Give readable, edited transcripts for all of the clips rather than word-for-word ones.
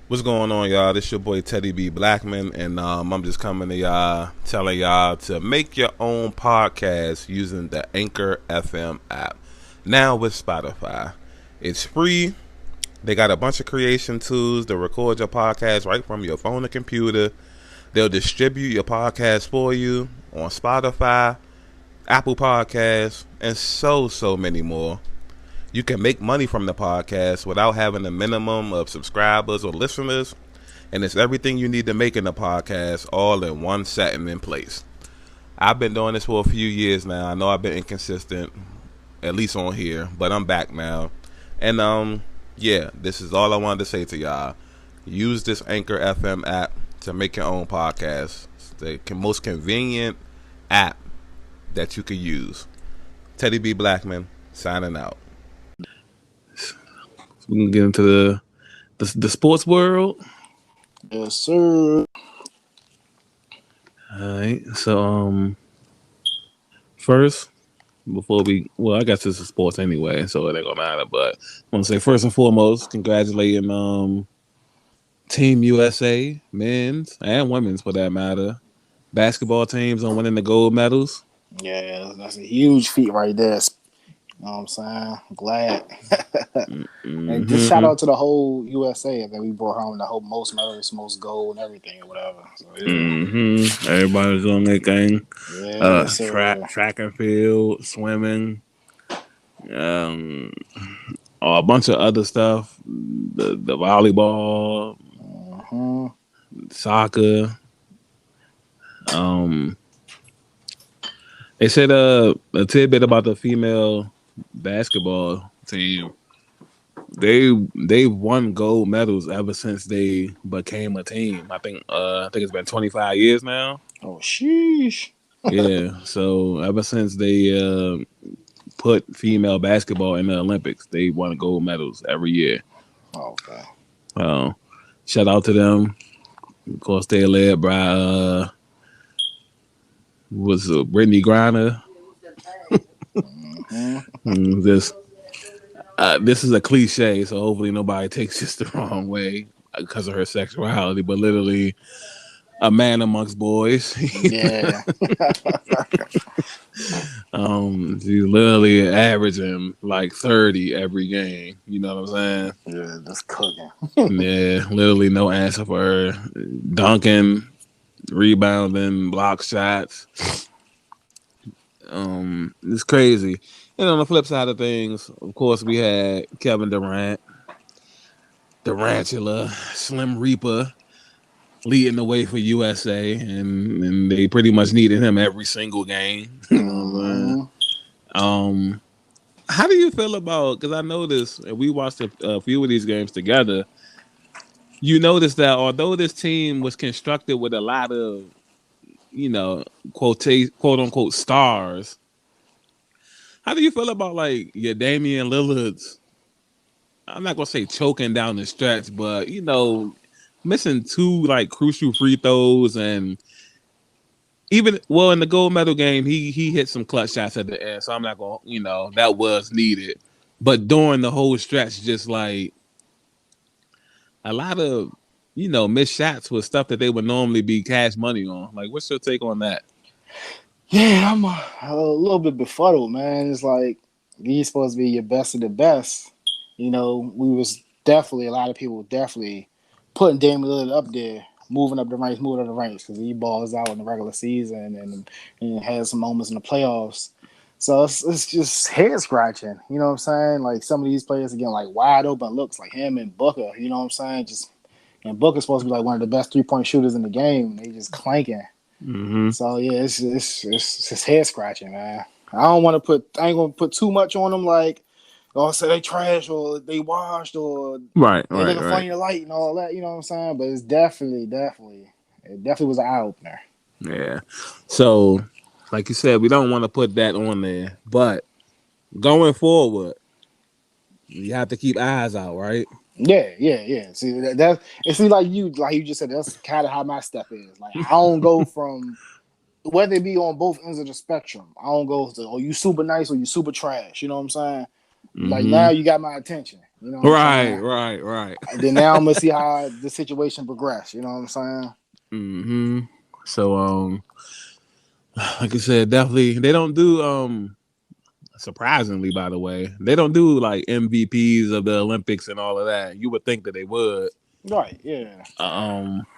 What's going on, y'all? This your boy Teddy B. Blackman, and I'm just coming to y'all, telling y'all to make your own podcast using the Anchor FM app. Now with Spotify, it's free. They got a bunch of creation tools to record your podcast right from your phone or computer. They'll distribute your podcast for you on Spotify, Apple Podcasts, and so many more. You can make money from the podcast without having a minimum of subscribers or listeners, and it's everything you need to make in a podcast all in one setting in place. I've been doing this for a few years now. I know I've been inconsistent, at least on here, but I'm back now. And yeah, this is all I wanted to say to y'all. Use this Anchor FM app to make your own podcast. It's the most convenient app that you could use. Teddy B. Blackman, signing out. We can get into the sports world. Yes, sir. All right. So first, I guess this is sports anyway, so it ain't gonna matter. But I want to say first and foremost, congratulating Team USA, men's and women's for that matter, basketball teams on winning the gold medals. Yeah, that's a huge feat right there. You know what I'm saying? I'm glad. And just shout out to the whole USA that we brought home the whole most medals, most gold, and everything or whatever. So, yeah. Everybody's on their thing. Yeah, track and field, swimming, a bunch of other stuff. The volleyball, soccer. They said a tidbit about the female basketball team. They've won gold medals ever since they became a team. I think it's been 25 years now. Oh, sheesh. Yeah, so ever since they put female basketball in the Olympics, they won gold medals every year. Okay. Shout out to them. Of course, they led by Brittany Griner. This is a cliche, so hopefully nobody takes this the wrong way because of her sexuality, but literally a man amongst boys. Yeah. She's literally averaging like 30 every game. You know what I'm saying? Yeah, that's cooking. Yeah, literally no answer for her. Dunking, rebounding, block shots. It's crazy. And on the flip side of things, of course, we had Kevin Durant, Durantula, Slim Reaper, leading the way for USA, and they pretty much needed him every single game. How do you feel about? Because I noticed, and we watched a few of these games together. You notice that although this team was constructed with a lot of, quote unquote stars. How do you feel about like your Damian Lillard's? I'm not gonna say choking down the stretch, but missing two like crucial free throws, and even in the gold medal game, he hit some clutch shots at the end. So I'm not gonna, that was needed. But during the whole stretch, just like a lot of missed shots with stuff that they would normally be cash money on. Like, what's your take on that? Yeah, I'm a little bit befuddled, man. It's like you're supposed to be your best of the best. We was definitely a lot of people definitely putting Damian Lillard up there, moving up the ranks, because he balls out in the regular season and has some moments in the playoffs. So it's just head scratching. You know what I'm saying? Like some of these players are getting like wide open looks, like him and Booker. You know what I'm saying? And Booker's supposed to be like one of the best 3-point shooters in the game. They just clanking. Mm-hmm. So yeah, it's just head scratching, man. I ain't gonna put too much on them, like, say they trash or they washed or right, they looking funny in the light and all that. You know what I'm saying? But it's definitely was an eye opener. Yeah. So, like you said, we don't want to put that on there, but going forward, you have to keep eyes out, right? Yeah. See like you just said, that's kind of how my step is. Like I don't go from whether it be on both ends of the spectrum. I don't go to you super nice or you super trash. You know what I'm saying? Mm-hmm. Like now you got my attention. You know what I'm Right, saying? right, right. Then now I'm gonna see how the situation progress. You know what I'm saying? hmm So, like I said, definitely they don't do surprisingly, by the way, they don't do like MVPs of the Olympics and all of that. You would think that they would. Right. Yeah.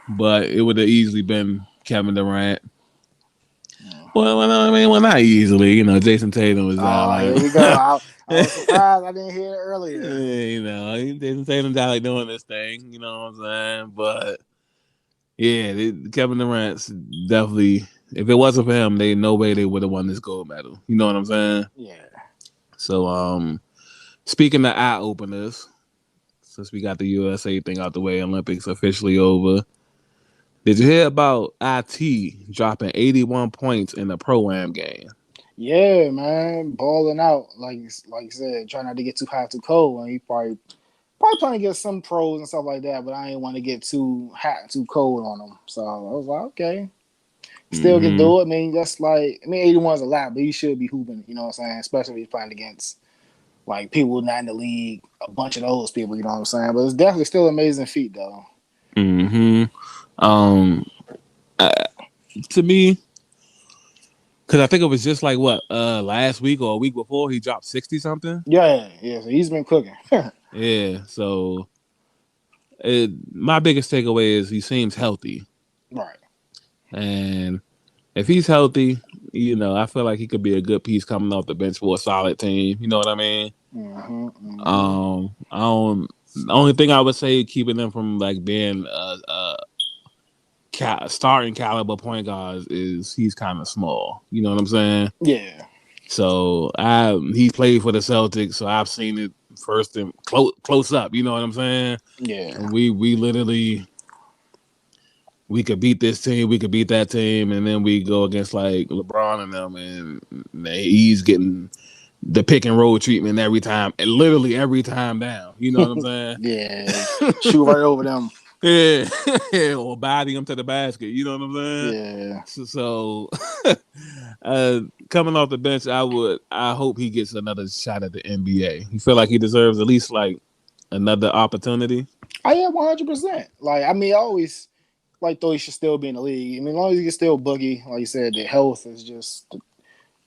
But it would have easily been Kevin Durant. Mm. Well, not easily. You know, Jason Tatum was down Oh, like, here we go. I was surprised I didn't hear it earlier. you know, Jason Tatum's down like doing this thing. You know what I'm saying? But yeah, Kevin Durant's definitely. If it wasn't for him, they no way they would have won this gold medal. You know what I'm saying? Yeah. So, speaking of eye openers, since we got the USA thing out the way, Olympics officially over. Did you hear about IT dropping 81 points in the pro-am game? Yeah, man, balling out like you said, trying not to get too hot, too cold, and he probably trying to get some pros and stuff like that. But I didn't want to get too hot, too cold on him. So I was like, okay, still can Mm-hmm. do it. I mean, 81 is a lot, but he should be hooping. You know what I'm saying? Especially if he's playing against like people not in the league, a bunch of those people. You know what I'm saying? But it's definitely still an amazing feat, though. Mm-hmm. Um, uh, to me, because I think it was just like what last week or a week before he dropped 60 something. Yeah, yeah. So he's been cooking. Yeah. So my biggest takeaway is he seems healthy, Right. and if he's healthy, you know, I feel like he could be a good piece coming off the bench for a solid team. You know what I mean? Mm-hmm, mm-hmm. I don't. The only thing I would say keeping them from like being starting caliber point guards is he's kind of small. You know what I'm saying? Yeah. So he played for the Celtics, so I've seen it first and close up. You know what I'm saying? Yeah. And we literally we could beat this team, we could beat that team, and then we go against like LeBron and them, and he's getting the pick and roll treatment every time, and literally every time down. You know what I'm saying? Yeah. Shoot right over them. Yeah, or body him to the basket. You know what I'm saying? Yeah. So, coming off the bench, I hope he gets another shot at the NBA. You feel like he deserves at least like another opportunity? I am 100%. Like, I mean, I always thought he should still be in the league. I mean, as long as he can still boogie, like you said, the health is just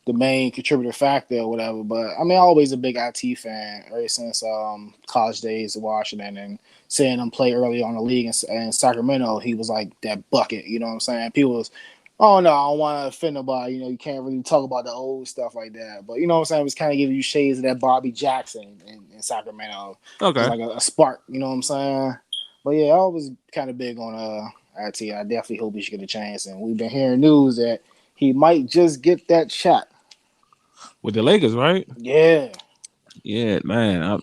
the main contributor factor or whatever. But I mean, I'm always a big IT fan ever since college days in Washington and seeing him play early on the league in Sacramento. He was like that bucket. You know what I'm saying? People was, oh no, I don't want to offend nobody. You know, you can't really talk about the old stuff like that. But you know what I'm saying? It was kind of giving you shades of that Bobby Jackson in Sacramento. Just Okay. like a spark. You know what I'm saying? But yeah, I was kind of big on IT. I definitely hope he should get a chance. And we've been hearing news that he might just get that shot. With the Lakers, right? Yeah. Yeah, man.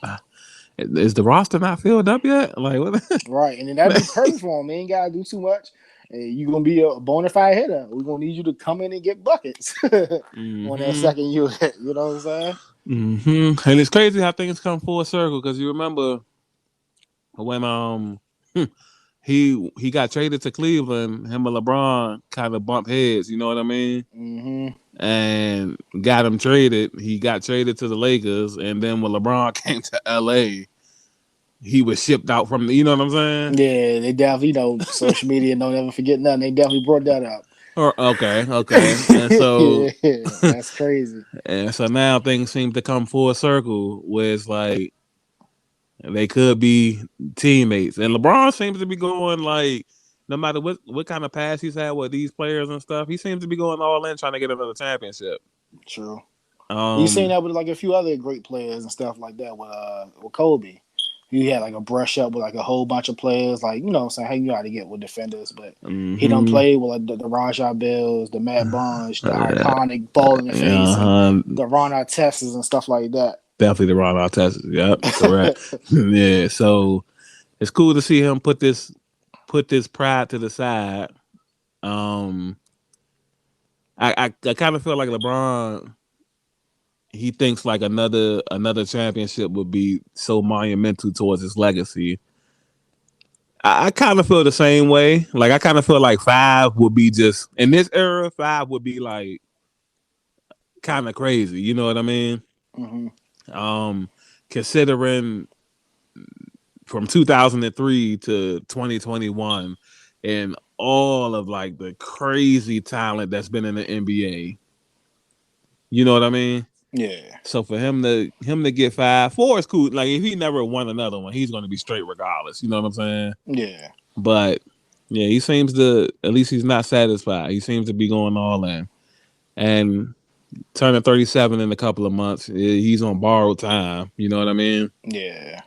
Is the roster not filled up yet? Like what? Right. And then that'd be perfect for him. He ain't gotta do too much. And you're gonna be a bona fide hitter. We're gonna need you to come in and get buckets on that mm-hmm. second unit. You know what I'm saying? Mm-hmm. And it's crazy how things come full circle because you remember when he got traded to Cleveland, him and LeBron kind of bumped heads. You know what I mean? Mm-hmm. And got him traded. He got traded to the Lakers, and then when LeBron came to LA, he was shipped out from the. You know what I'm saying? Yeah, they definitely, social media don't ever forget nothing. They definitely brought that up. Or okay, and so Yeah, that's crazy. and so now things seem to come full circle, where it's like they could be teammates, and LeBron seems to be going like. No matter what kind of pass he's had with these players and stuff, he seems to be going all in trying to get another championship. True. You seen Um, that with like a few other great players and stuff like that with Kobe. He had like a brush up with like a whole bunch of players, like what I'm saying, hey, you know how to get with defenders, but he don't mm-hmm. play with like the Rajah Bills, the Matt Barnes, the uh, iconic ball in the face, and uh-huh. the Ron Artestas and stuff like that. Definitely the Ron Artest. Yep, correct. Yeah, so it's cool to see him put this pride to the side. Um, I kind of feel like LeBron. He thinks like another championship would be so monumental towards his legacy. I kind of feel the same way. Like I kind of feel like five would be just in this era. Five would be like kind of crazy. You know what I mean? Mm-hmm. Um, considering from 2003 to 2021 and all of like the crazy talent that's been in the NBA. You know what I mean? Yeah. So for him to get 4 is cool. Like if he never won another one, he's going to be straight regardless. You know what I'm saying? Yeah. But yeah, he seems to, at least he's not satisfied. He seems to be going all in. And turning 37 in a couple of months, he's on borrowed time. You know what I mean? Yeah.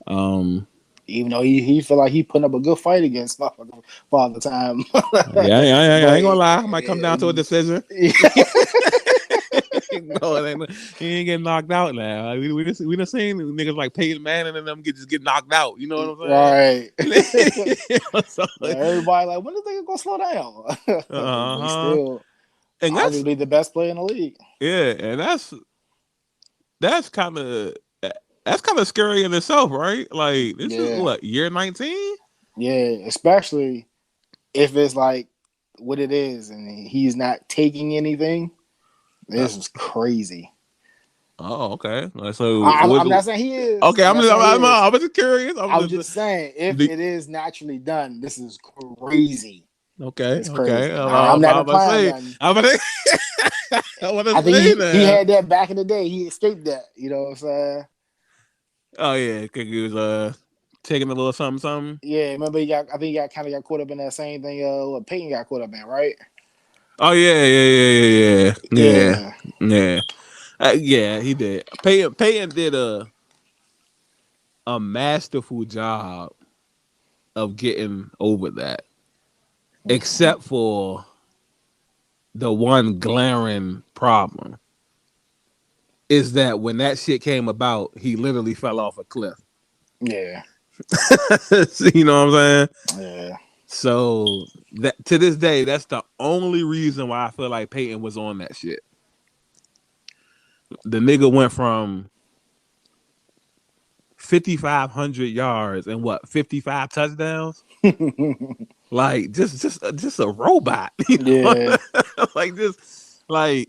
Um, Even though he feel like he putting up a good fight against motherfucker Father Time. yeah, I ain't But gonna lie. I might come down to a decision. yeah. No, he ain't getting knocked out now. Like, we done seen niggas like Peyton Manning and them get knocked out. You know what I'm Right. saying? So, But everybody like, when is they gonna slow down? But he's still and arguably the best player in the league. Yeah, and that's kind of scary in itself, right? Like this is what, year 19? Yeah, especially if it's like what it is and he's not taking anything. This is crazy. Oh, okay. So I'm not saying he is. Okay, I'm just curious. I'm just saying if it is naturally done, this is crazy. Okay, it's crazy. okay. I'm not implying nothing. I think he had that back in the day. He escaped that. You know what I'm saying? Oh yeah, because he was taking a little something. Yeah, remember I think he kind of got caught up in that same thing. What Peyton got caught up in, right? Oh yeah. Yeah, he did. Peyton did a masterful job of getting over that, except for the one glaring problem is that when that shit came about, he literally fell off a cliff. Yeah. You know what I'm saying? Yeah. So that to this day, that's the only reason why I feel like Peyton was on that shit. The nigga went from 5,500 yards and 55 touchdowns. Like just a robot. Yeah. like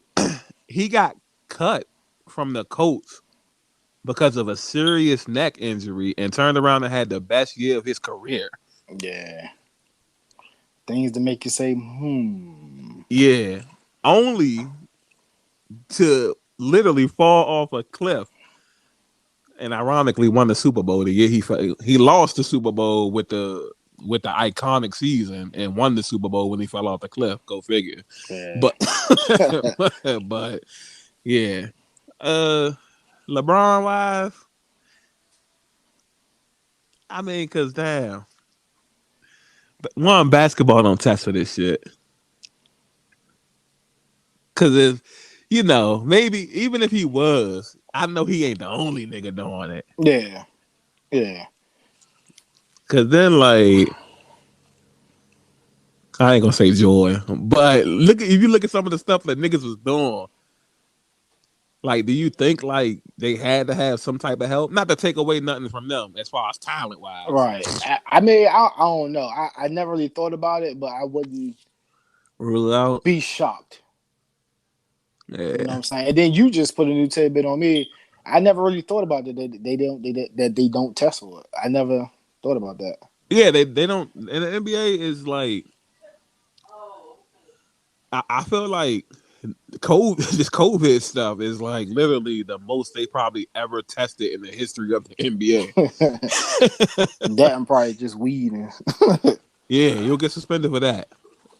he got cut from the Colts because of a serious neck injury and turned around and had the best year of his career. Yeah. Things to make you say, Yeah. Only to literally fall off a cliff. And ironically won the Super Bowl the year he lost the Super Bowl with the iconic season and won the Super Bowl when he fell off the cliff. Go figure. Yeah. But yeah. LeBron wise, I mean, cause damn. One, basketball don't test for this shit. Cause if maybe even if he was, I know he ain't the only nigga doing it. Yeah. Yeah. Cause then like I ain't gonna say joy, but if you look at some of the stuff that niggas was doing, like, do you think like they had to have some type of help? Not to take away nothing from them as far as talent wise. Right. I mean, I don't know. I never really thought about it, but I wouldn't rule out. Be shocked. Yeah. You know what I'm saying? And then you just put a new tidbit on me. I never really thought about it that they don't test for it. I never thought about that. Yeah, they don't. And the NBA is like, I feel like this COVID stuff is like literally the most they probably ever tested in the history of the NBA. That and probably just weed. Yeah, you'll get suspended for that.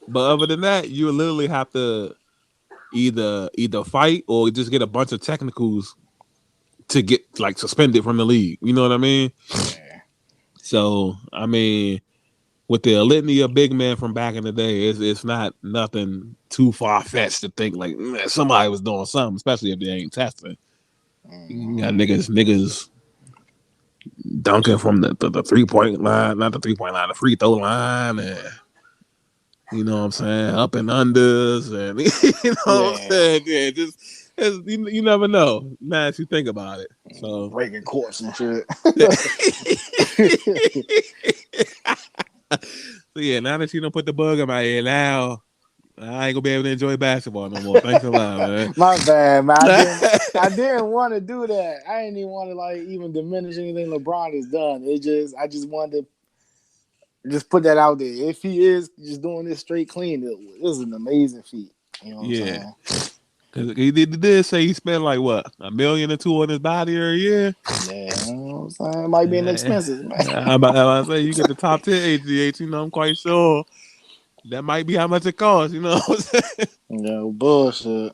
But other than that, you literally have to either fight or just get a bunch of technicals to get like suspended from the league. You know what I mean? Yeah. So I mean, with the litany of big men from back in the day, it's not nothing too far fetched to think like somebody was doing something, especially if they ain't testing. You got niggas dunking from the 3-point line, not the 3-point line, the free throw line, and you know what I'm saying, up and unders, and you know what I'm saying, you never know. Now if you think about it, so breaking courts and shit. So yeah, now that you don't put the bug in my ear, now I ain't gonna be able to enjoy basketball no more. Thanks a lot, man. My bad, man. I didn't want to do that. I didn't even want to like even diminish anything LeBron has done. I just wanted to just put that out there. If he is just doing this straight clean, this is an amazing feat. You know what I'm Yeah. saying? Cause he did say he spent like what, $1 million or $2 million on his body every year. Yeah, you know what I'm saying? It might be an expensive, man. I'm about to say you get the top 10 HGH, I'm quite sure that might be how much it costs, you know what I'm saying? No bullshit.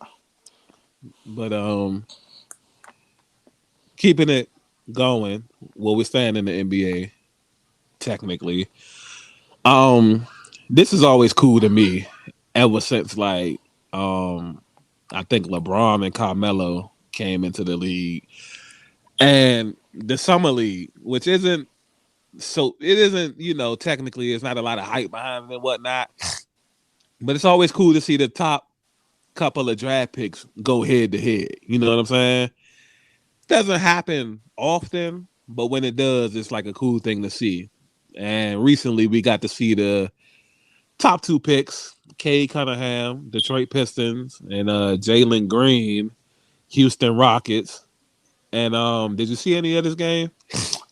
But keeping it going, we're staying in the NBA technically. This is always cool to me ever since like I think LeBron and Carmelo came into the league. And the summer league, which isn't technically it's not a lot of hype behind it and whatnot. But it's always cool to see the top couple of draft picks go head to head. You know what I'm saying? Doesn't happen often, but when it does, it's like a cool thing to see. And recently we got to see the top two picks, Cade Cunningham, Detroit Pistons, and Jalen Green, Houston Rockets. And did you see any of this game?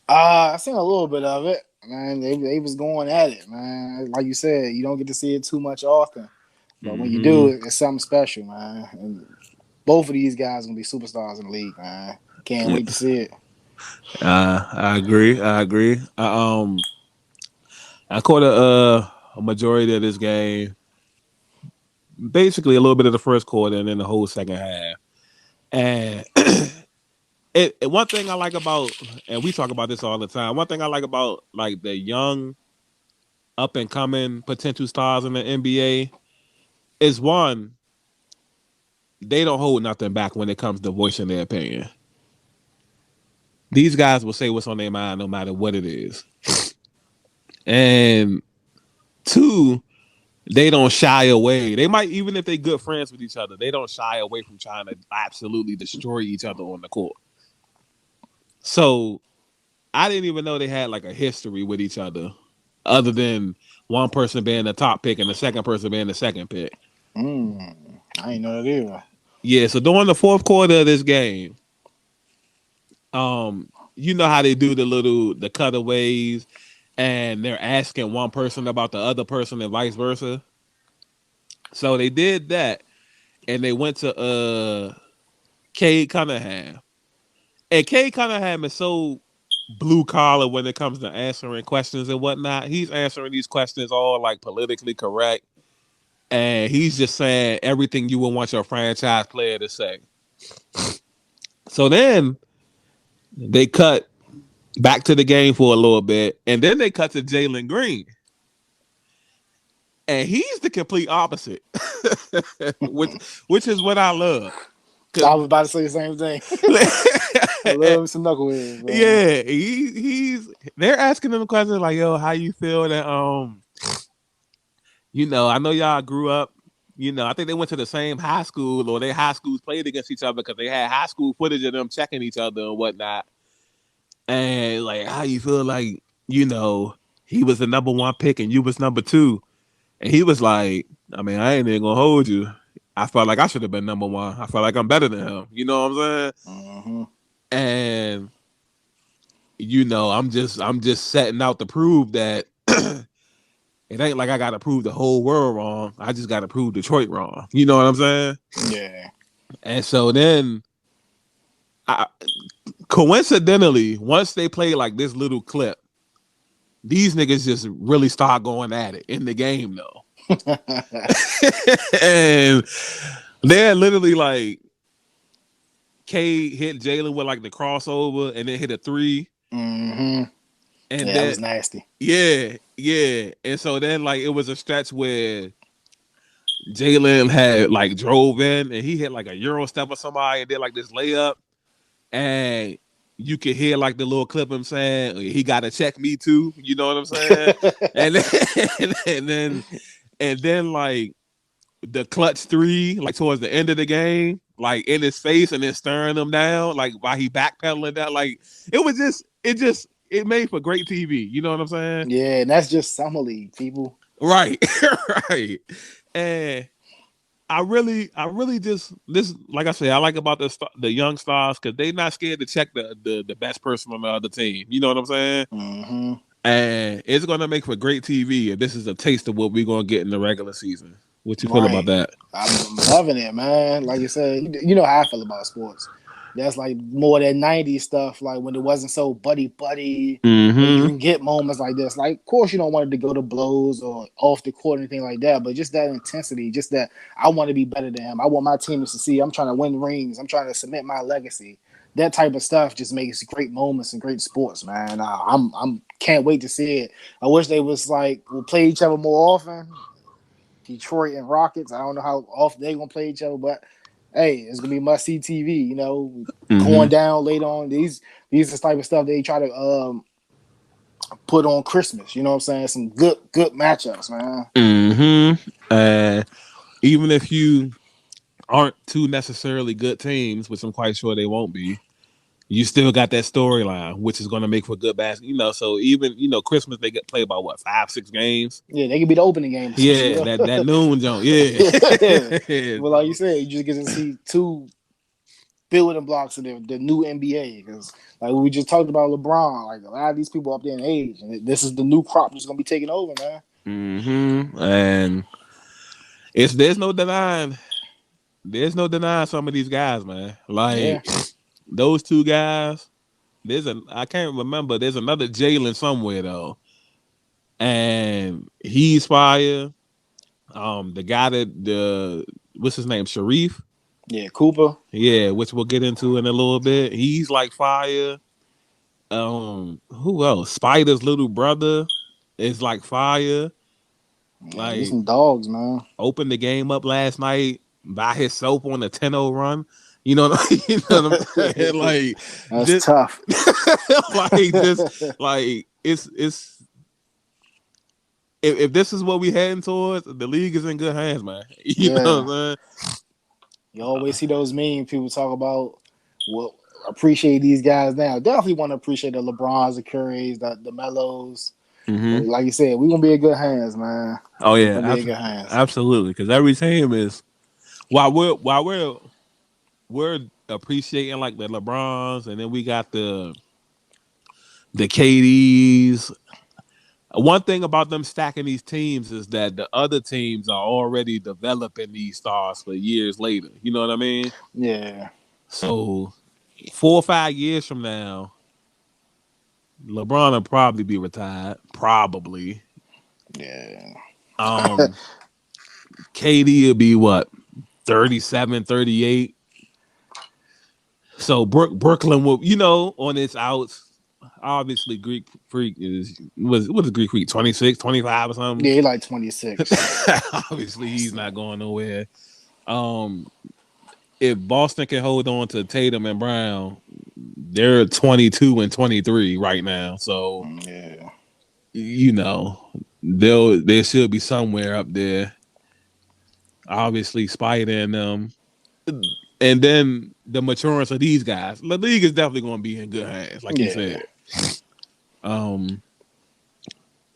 I seen a little bit of it, man. They was going at it, man. Like you said, you don't get to see it too much often, but when you do, it's something special, man. And both of these guys gonna be superstars in the league, man. Can't wait to see it. I agree. I caught a majority of this game, basically a little bit of the first quarter and then the whole second half. And one thing I like about, and we talk about this all the time. One thing I like about like the young, up and coming potential stars in the NBA is one, they don't hold nothing back when it comes to voicing their opinion. These guys will say what's on their mind no matter what it is. And two, they don't shy away. They might, even if they're good friends with each other, they don't shy away from trying to absolutely destroy each other on the court. So I didn't even know they had like a history with each other than one person being the top pick and the second person being the second pick. I ain't know that either. Yeah, so during the fourth quarter of this game, you know how they do the cutaways and they're asking one person about the other person and vice versa. So they did that and they went to Cade Cunningham. And Cade Cunningham is so blue collar when it comes to answering questions and whatnot. He's answering these questions all like politically correct. And he's just saying everything you would want your franchise player to say. So then they cut back to the game for a little bit, and then they cut to Jalen Green. And he's the complete opposite, which is what I love. I was about to say the same thing. I love some knuckleheads. Bro. Yeah, they're asking him questions like, "Yo, how you feel that I know y'all grew up. I think they went to the same high school, or their high schools played against each other because they had high school footage of them checking each other and whatnot. And like, how you feel like, he was the number one pick and you was number two." And he was like, I mean, I ain't even gonna hold you. I felt like I should have been number one. I felt like I'm better than him. You know what I'm saying? And I'm just setting out to prove that it ain't like I gotta prove the whole world wrong. I just gotta prove Detroit wrong. You know what I'm saying? Yeah. And so then coincidentally, once they play like this little clip, these niggas just really start going at it in the game though. And they're literally like, K hit Jalen with like the crossover and then hit a three. And that was nasty. Yeah. And so then like it was a stretch where Jalen had like drove in and he hit like a Euro step or somebody and did like this layup. And you could hear like the little clip him saying, he gotta check me too. You know what I'm saying? and then like the clutch three, like towards the end of the game, like in his face and then staring him down, like while he backpedaling down. Like it made for great TV. You know what I'm saying? Yeah, and that's just summer league, people. Right. Right. And I really just this, like I said, I like about the young stars because they not scared to check the best person on the other team. You know what I'm saying? Mm-hmm. And it's gonna make for great TV. And this is a taste of what we're gonna get in the regular season. What you feel about Right. that? I'm loving it, man. Like you said, you know how I feel about sports. That's like more that 90s stuff, like when it wasn't so buddy. When you Mm-hmm. can get moments like this. Like, of course, you don't want it to go to blows or off the court or anything like that, but just that intensity, just that I want to be better than him. I want my team to succeed. I'm trying to win rings. I'm trying to cement my legacy. That type of stuff just makes great moments and great sports, man. I'm can't wait to see it. I wish they was like will play each other more often. Detroit and Rockets. I don't know how often they're gonna play each other, but hey, it's gonna be must see TV. You know, Mm-hmm. going down later on. These are the type of stuff they try to put on Christmas. You know what I'm saying? Some good matchups, man. Mm-hmm. Even if you aren't two necessarily good teams, which I'm quite sure they won't be, you still got that storyline, which is going to make for good basketball. You know, so even Christmas they get play about what 5-6 games. Yeah, they could be the opening game or something. Yeah, You that know? noon joint. Yeah. Yeah. Well, like you said, you just get to see two building blocks of the new NBA because, like we just talked about LeBron, like a lot of these people up there in age, and this is the new crop that's gonna be taking over, man. Mm-hmm. And it's there's no denying some of these guys, man. Yeah, Like those two guys. I can't remember. There's another Jalen somewhere though, and he's fire. The guy the what's his name, Sharif. yeah, Cooper. Yeah, which we'll get into in a little bit. He's like fire. Who else? Spider's little brother is like fire. Yeah, these Like some dogs, man. opened the game up last night by himself on a 10-0 run. You know what you know what I'm saying? Like That's just tough. like it's if this is what we heading towards, the league is in good hands, man. You know Yeah, what I'm you always see those memes people talk about. Well, appreciate these guys now. Definitely want to appreciate the LeBrons, the Currys, the Melos. saying? But Mm-hmm. like you said, we're gonna be in good hands, man. Oh We're yeah, gonna be in good hands. absolutely. Because every team is while we're appreciating like the LeBrons, and then we got the KDs. One thing about them stacking these teams is that the other teams are already developing these stars for years later. You know what I mean? Yeah, So 4 or 5 years from now, LeBron will probably be retired. Probably. yeah. Um, KD will be what 37, 38. So Brooklyn will, on its outs. Obviously, Greek Freak is what is Greek Freak 26, 25 or something. Yeah, he like 26. Obviously, he's not going nowhere. Um, if Boston can hold on to Tatum and Brown, they're 22 and 23 right now. So Yeah. they should be somewhere up there. Obviously, Spider and them, and then the maturance of these guys. The league is definitely going to be in good hands, like you Yeah. said.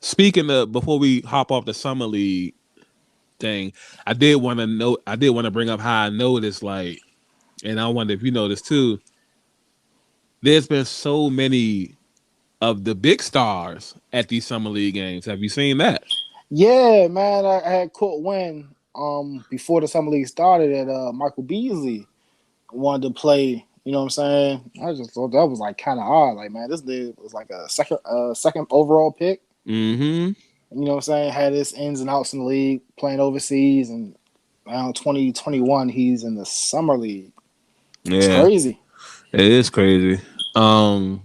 Speaking of, before we hop off the summer league thing, I did want to bring up how I noticed, like, and I wonder if you noticed too. There's been so many of the big stars at these summer league games. Have you seen that? Yeah, man. I had caught wind before the summer league started that Michael Beasley wanted to play. You know what I'm saying? I just thought that was like kind of odd. Like, man, this dude was like a second overall pick. Mm-hmm. You know what I'm saying? Had his ins and outs in the league, playing overseas, and around 2021, he's in the summer league. It's Yeah, crazy. it is crazy. Um,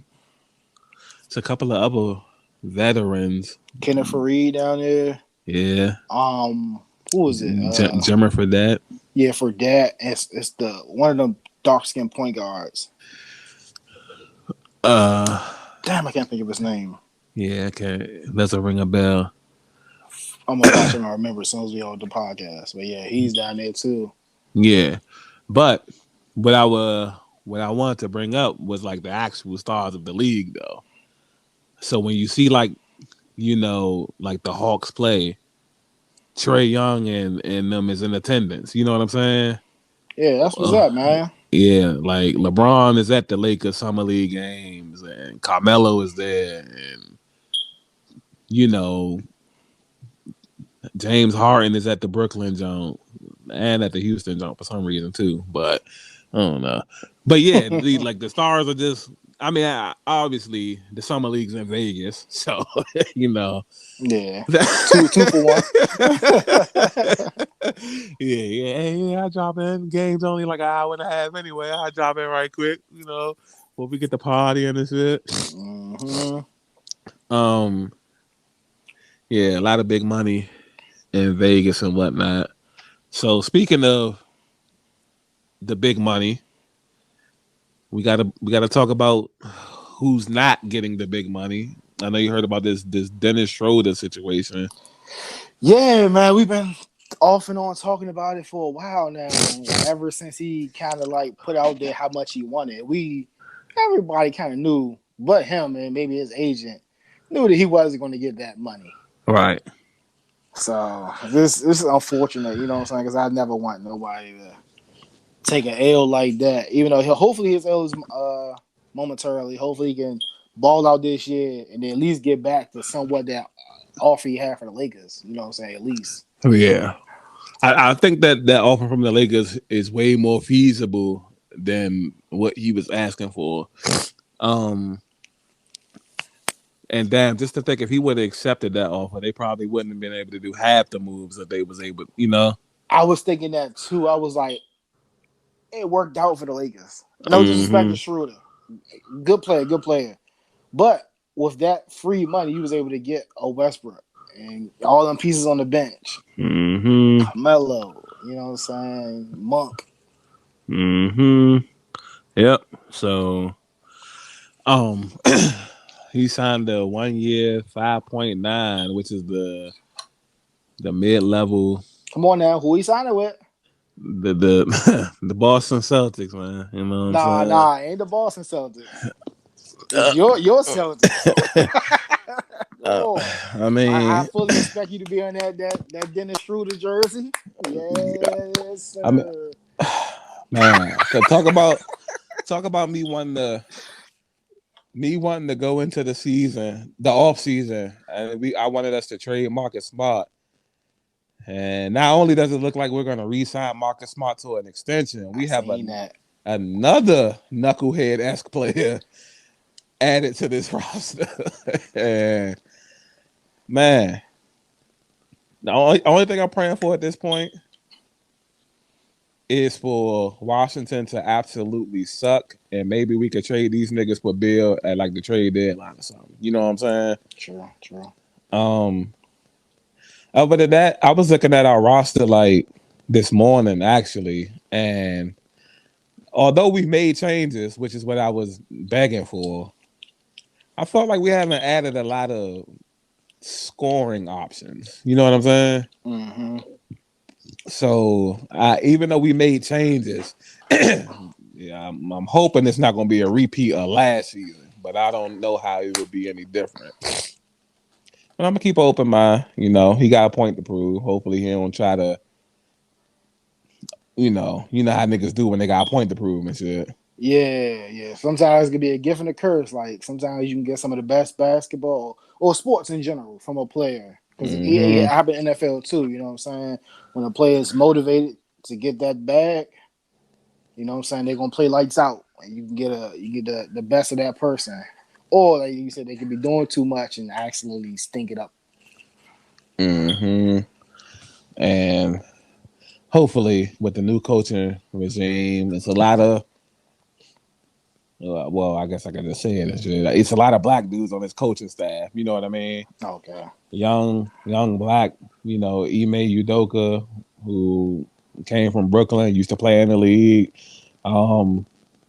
it's a couple of other veterans. Kenneth Fareed down there. Yeah, Who was it? Jimmer for that. Yeah, for that, it's the one of them dark skinned point guards. Uh, Damn, I can't think of his name. yeah, okay, doesn't ring a bell. I'm gonna watch him. I remember as soon as we hold the podcast. But yeah, he's down there too. Yeah, but what I wanted to bring up was like the actual stars of the league, though. So when you see like like the Hawks play, Trey Young and them is in attendance. You know what I'm saying? Yeah, that's what's up, man. Yeah, like LeBron is at the Lakers summer league games, and Carmelo is there, and you know James Harden is at the Brooklyn joint and at the Houston joint for some reason too. But I don't know. But yeah, the stars are just. I mean, obviously the summer league's in Vegas, so you know. Yeah, two for one. Yeah. I drop in. Game's only like an hour and a half anyway. I drop in right quick, when we get the party and shit. Mm-hmm. Yeah, a lot of big money in Vegas and whatnot. So speaking of the big money, we gotta talk about who's not getting the big money. I know you heard about this Dennis Schroeder situation. Yeah, man, we've been off and on talking about it for a while now. Ever since he kind of like put out there how much he wanted, everybody kind of knew, but him and maybe his agent knew that he wasn't going to get that money. Right. So this is unfortunate, you know what I'm saying? Because I never want nobody to take an L like that. Even though hopefully his L is momentarily. Hopefully he can ball out this year and then at least get back to somewhat that offer he had for the Lakers. You know what I'm saying? At least. Oh, yeah. I think that offer from the Lakers is way more feasible than what he was asking for. And damn, just to think if he would have accepted that offer, they probably wouldn't have been able to do half the moves that they was able, I was thinking that too. I was like, it worked out for the Lakers. No disrespect to Mm-hmm. Schroeder. Good player. But with that free money, he was able to get a Westbrook and all them pieces on the bench. Mm-hmm. Carmelo, you know what I'm saying? Monk. Mm-hmm. Yep. So, he signed a 1 year 5.9, which is the mid level, Come on now, who he signing with? the Boston Celtics, man. You know what I'm saying? Ain't the Boston Celtics. It's your Celtics. Go on. I mean, I fully expect you to be on that Dennis Schroeder jersey. Yes, I mean, sir. man, talk about me wanting to go into the off season, and I wanted us to trade Marcus Smart. And not only does it look like we're going to re-sign Marcus Smart to an extension, we I have seen that. another knucklehead-esque player added to this roster. And man, the only thing I'm praying for at this point is for Washington to absolutely suck, and maybe we could trade these niggas for Bill at like the trade deadline or something. You know what I'm saying? True. Other than that, I was looking at our roster like this morning actually, and although we made changes, which is what I was begging for, I felt like we haven't added a lot of scoring options. You know what I'm saying? Mm-hmm. So even though we made changes, yeah, I'm hoping it's not going to be a repeat of last season, but I don't know how it would be any different. But I'm gonna keep an open mind. He got a point to prove. Hopefully, he don't try to. How niggas do when they got a point to prove and shit. Yeah. Sometimes it can be a gift and a curse. Like sometimes you can get some of the best basketball or sports in general from a player. Because it happened in NFL too. You know what I'm saying? When a player is motivated to get that bag, you know what I'm saying, they're gonna play lights out, and you get the best of that person. Or like you said, they could be doing too much and accidentally stink it up. Mm-hmm. And hopefully, with the new coaching regime, it's a lot of. Well, I guess I can just say it. It's a lot of black dudes on his coaching staff. You know what I mean? Okay. Young black. Ime Udoka, who came from Brooklyn, used to play in the league.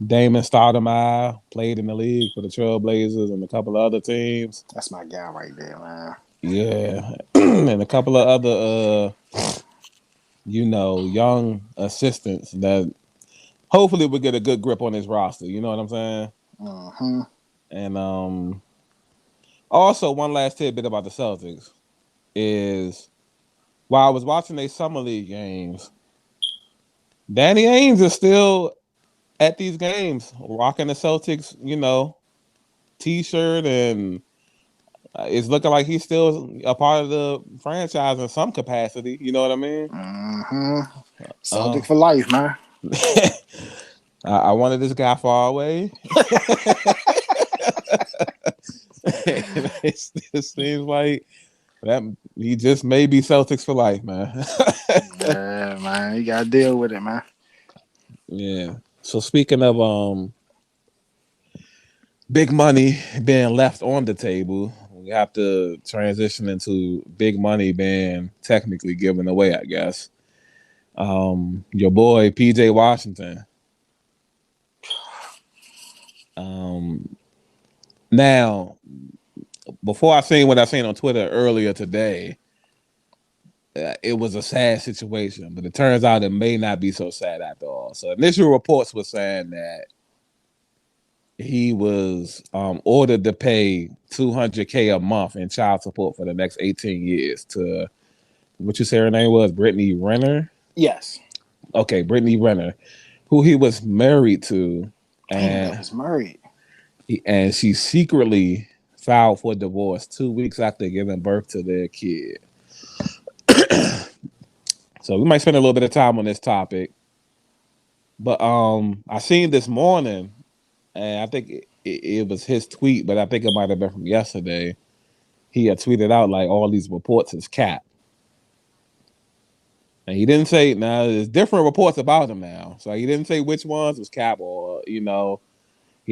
Damon Stoudemire played in the league for the Trailblazers and a couple of other teams. That's my guy right there, man. Yeah, and a couple of other, young assistants that hopefully will get a good grip on his roster. You know what I'm saying? Mm-hmm. And also one last tidbit about the Celtics is while I was watching their summer league games, Danny Ainge is still at these games, rocking the Celtics, T-shirt, and it's looking like he's still a part of the franchise in some capacity. You know what I mean? Mm-hmm. Uh, Celtic for life, man. I wanted this guy far away. It seems like that he just may be Celtics for life, man. Yeah, man. You gotta deal with it, man. Yeah. So speaking of big money being left on the table, we have to transition into big money being technically given away, I guess. Your boy PJ Washington. Now, before I seen what I seen on Twitter earlier today, it was a sad situation, but it turns out it may not be so sad after all. So initial reports were saying that he was ordered to pay $200K a month in child support for the next 18 years to what you say her name was, Brittany Renner. Yes. Okay, Brittany Renner, who he was married to, Damn, that and was married. she secretly filed for divorce 2 weeks after giving birth to their kid. So we might spend a little bit of time on this topic. But I seen this morning, and I think it was his tweet, but I think it might have been from yesterday. He had tweeted out like all these reports is cap. And he didn't say, now there's different reports about him now. So he didn't say which ones was cap or, he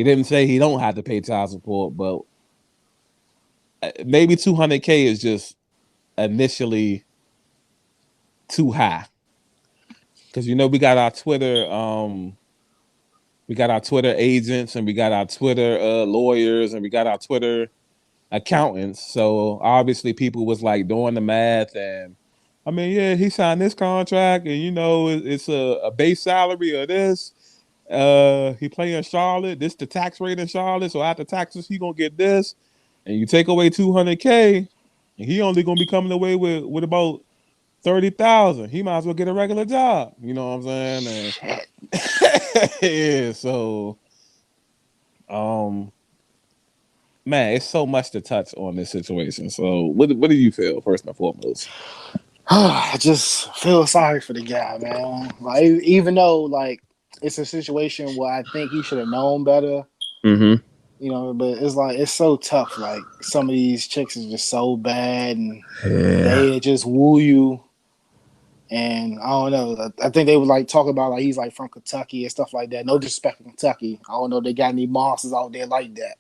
didn't say he don't have to pay child support, but maybe 200K is just initially too high. Because we got our Twitter agents, and we got our Twitter lawyers, and we got our Twitter accountants. So obviously people was like doing the math, and I mean, yeah, he signed this contract, and it's a base salary of this. He play in Charlotte. This the tax rate in Charlotte, so after taxes he gonna get this, and you take away 200K, and he only gonna be coming away with about 30,000. He might as well get a regular job. You know what I'm saying? And yeah, so man, it's so much to touch on this situation. So what do you feel first and foremost? I just feel sorry for the guy, man. Like, even though like it's a situation where I think he should have known better. Mm-hmm. But it's like it's so tough. Like some of these chicks is just so bad, and Yeah. they just woo you. And I don't know. I think they would like talk about like he's like from Kentucky and stuff like that. No disrespect to Kentucky. I don't know. They got any monsters out there like that.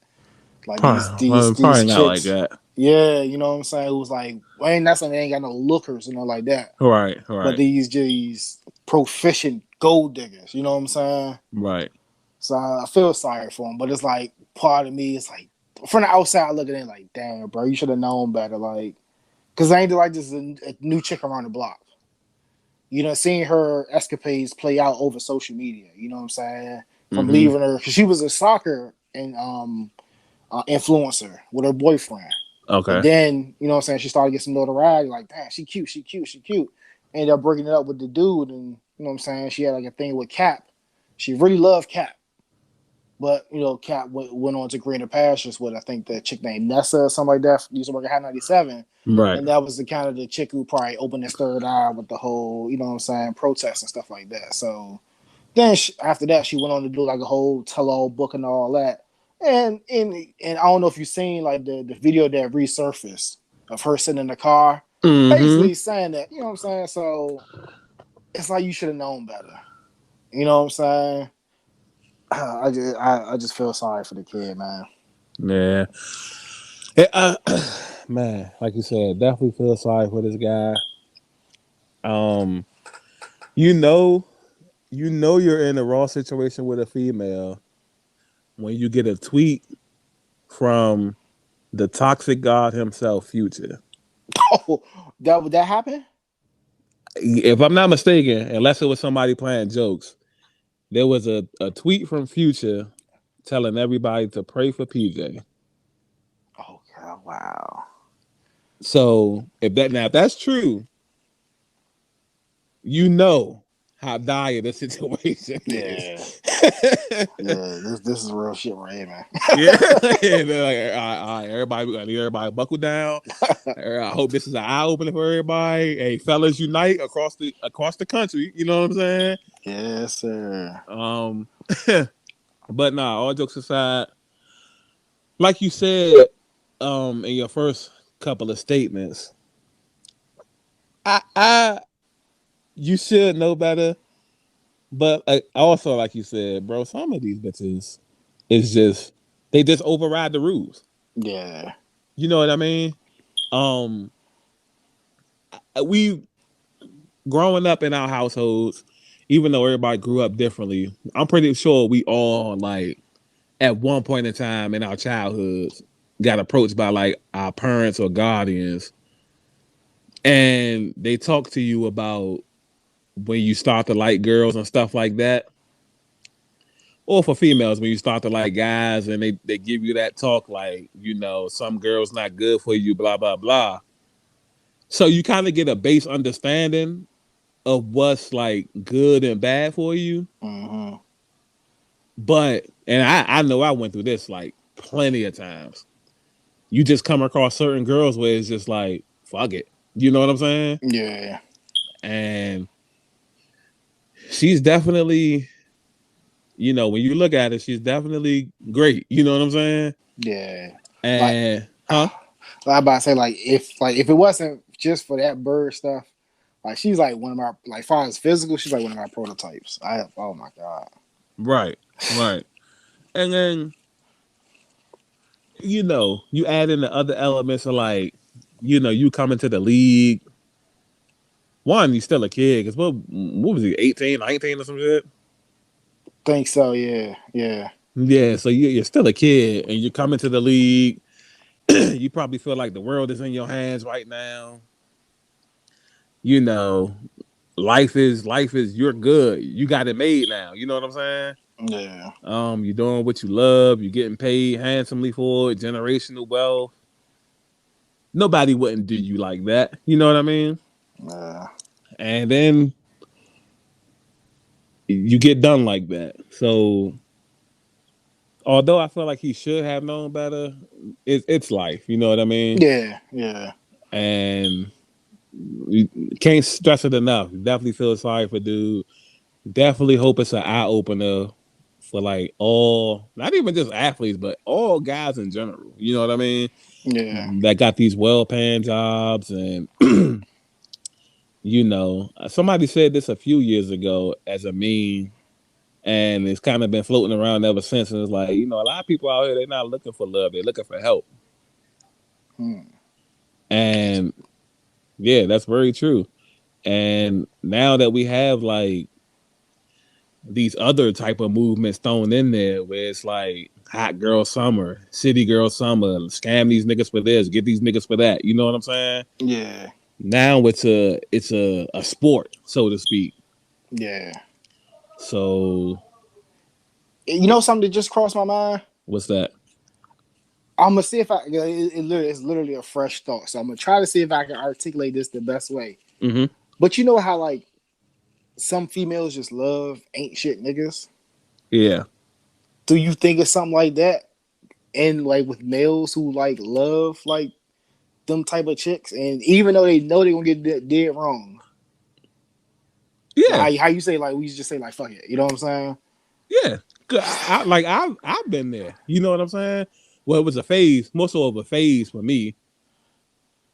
Like these Probably chicks. not like that. Yeah, you know what I'm saying. It was like, well, ain't that something? They ain't got no lookers, like that. Right. But these proficient gold diggers. You know what I'm saying? Right. So I feel sorry for him. But it's like part of me is like from the outside looking in, like, damn, bro, you should have known better. Like, because I ain't like this is a new chick around the block. Seeing her escapades play out over social media. You know what I'm saying? From leaving her, because she was a soccer and influencer with her boyfriend. Okay. And then, you know what I'm saying, she started getting some notoriety, like, damn, she cute. Ended up breaking it up with the dude, and, you know what I'm saying, she had like a thing with Cap. She really loved Cap. But, Cap went on to greener pastures with, I think, the chick named Nessa or something like that. Used to work at High 97. Right. And that was the kind of the chick who probably opened his third eye with the whole, you know what I'm saying, protests and stuff like that. So then after that, she went on to do like a whole tell-all book and all that. And I don't know if you've seen like the video that resurfaced of her sitting in the car, basically saying that, you know what I'm saying? So it's like you should have known better. You know what I'm saying? I just feel sorry for the kid, man. Yeah. Man, like you said, definitely feel sorry for this guy. You're in a raw situation with a female when you get a tweet from the toxic god himself, Future. Oh, would that happen? If I'm not mistaken, unless it was somebody playing jokes, there was a tweet from Future telling everybody to pray for PJ. Oh God, wow. So if that's true, you know how dire the situation Yeah. is. Yeah, this is real shit right here, man. Yeah. And they're like, all right, everybody, I need everybody to buckle down. I hope this is an eye opener for everybody. Hey, fellas, unite across the country. You know what I'm saying? Yes, sir. But nah, all jokes aside, like you said, in your first couple of statements, I you should know better. But also, like you said, bro, some of these bitches is just they just override the rules. Yeah. You know what I mean? Um, we growing up in our households, even though everybody grew up differently, I'm pretty sure we all like at one point in time in our childhoods got approached by like our parents or guardians, and they talk to you about when you start to like girls and stuff like that. Or for females, when you start to like guys and they give you that talk like, some girls not good for you, blah, blah, blah. So you kind of get a base understanding of what's like good and bad for you. Mm-hmm. But, and I know I went through this like plenty of times. You just come across certain girls where it's just like, fuck it. You know what I'm saying? Yeah. And she's definitely, when you look at it, she's definitely great. You know what I'm saying? Yeah. Like, And, huh? I about to say, if it wasn't just for that bird stuff, like she's like one of my, like far as physical, she's like one of my prototypes. Oh my god. Right. And then, you add in the other elements of like, you come into the league. One, you're still a kid. Because what was he, 18, 19 or some shit? Think so, yeah. Yeah. Yeah, so you're still a kid and you come into the league. You probably feel like the world is in your hands right now. You know, life is you're good. You got it made now. You know what I'm saying? Yeah. You're doing what you love, you're getting paid handsomely for it, generational wealth. Nobody wouldn't do you like that. You know what I mean? Yeah. And then you get done like that. So although I feel like he should have known better, it's life. You know what I mean? Yeah. Yeah. And you can't stress it enough. Definitely feel sorry for dude. Definitely hope it's an eye opener for like all, not even just athletes, but all guys in general. You know what I mean? Yeah. That got these well-paying jobs, and somebody said this a few years ago as a meme, and it's kind of been floating around ever since. And it's like, a lot of people out here, they're not looking for love, they're looking for help. And yeah, that's very true. And now that we have like these other type of movements thrown in there where it's like hot girl summer, city girl summer, scam these niggas for this, get these niggas for that. You know what I'm saying? Yeah. Now it's a sport, so to speak. Yeah. So You know something that just crossed my mind? what's that? I'm gonna see if it's literally a fresh thought. So I'm gonna try to see if I can articulate this the best way. Mm-hmm. But you know how like some females just love ain't shit niggas? Yeah. Do you think it's something like that? And like with males who like love like them type of chicks, and even though they know they're gonna get dead wrong. Yeah. Like how you say like we just say like fuck it. You know what I'm saying? Yeah. I've been there. You know what I'm saying? Well, it was a phase, more so of a phase for me.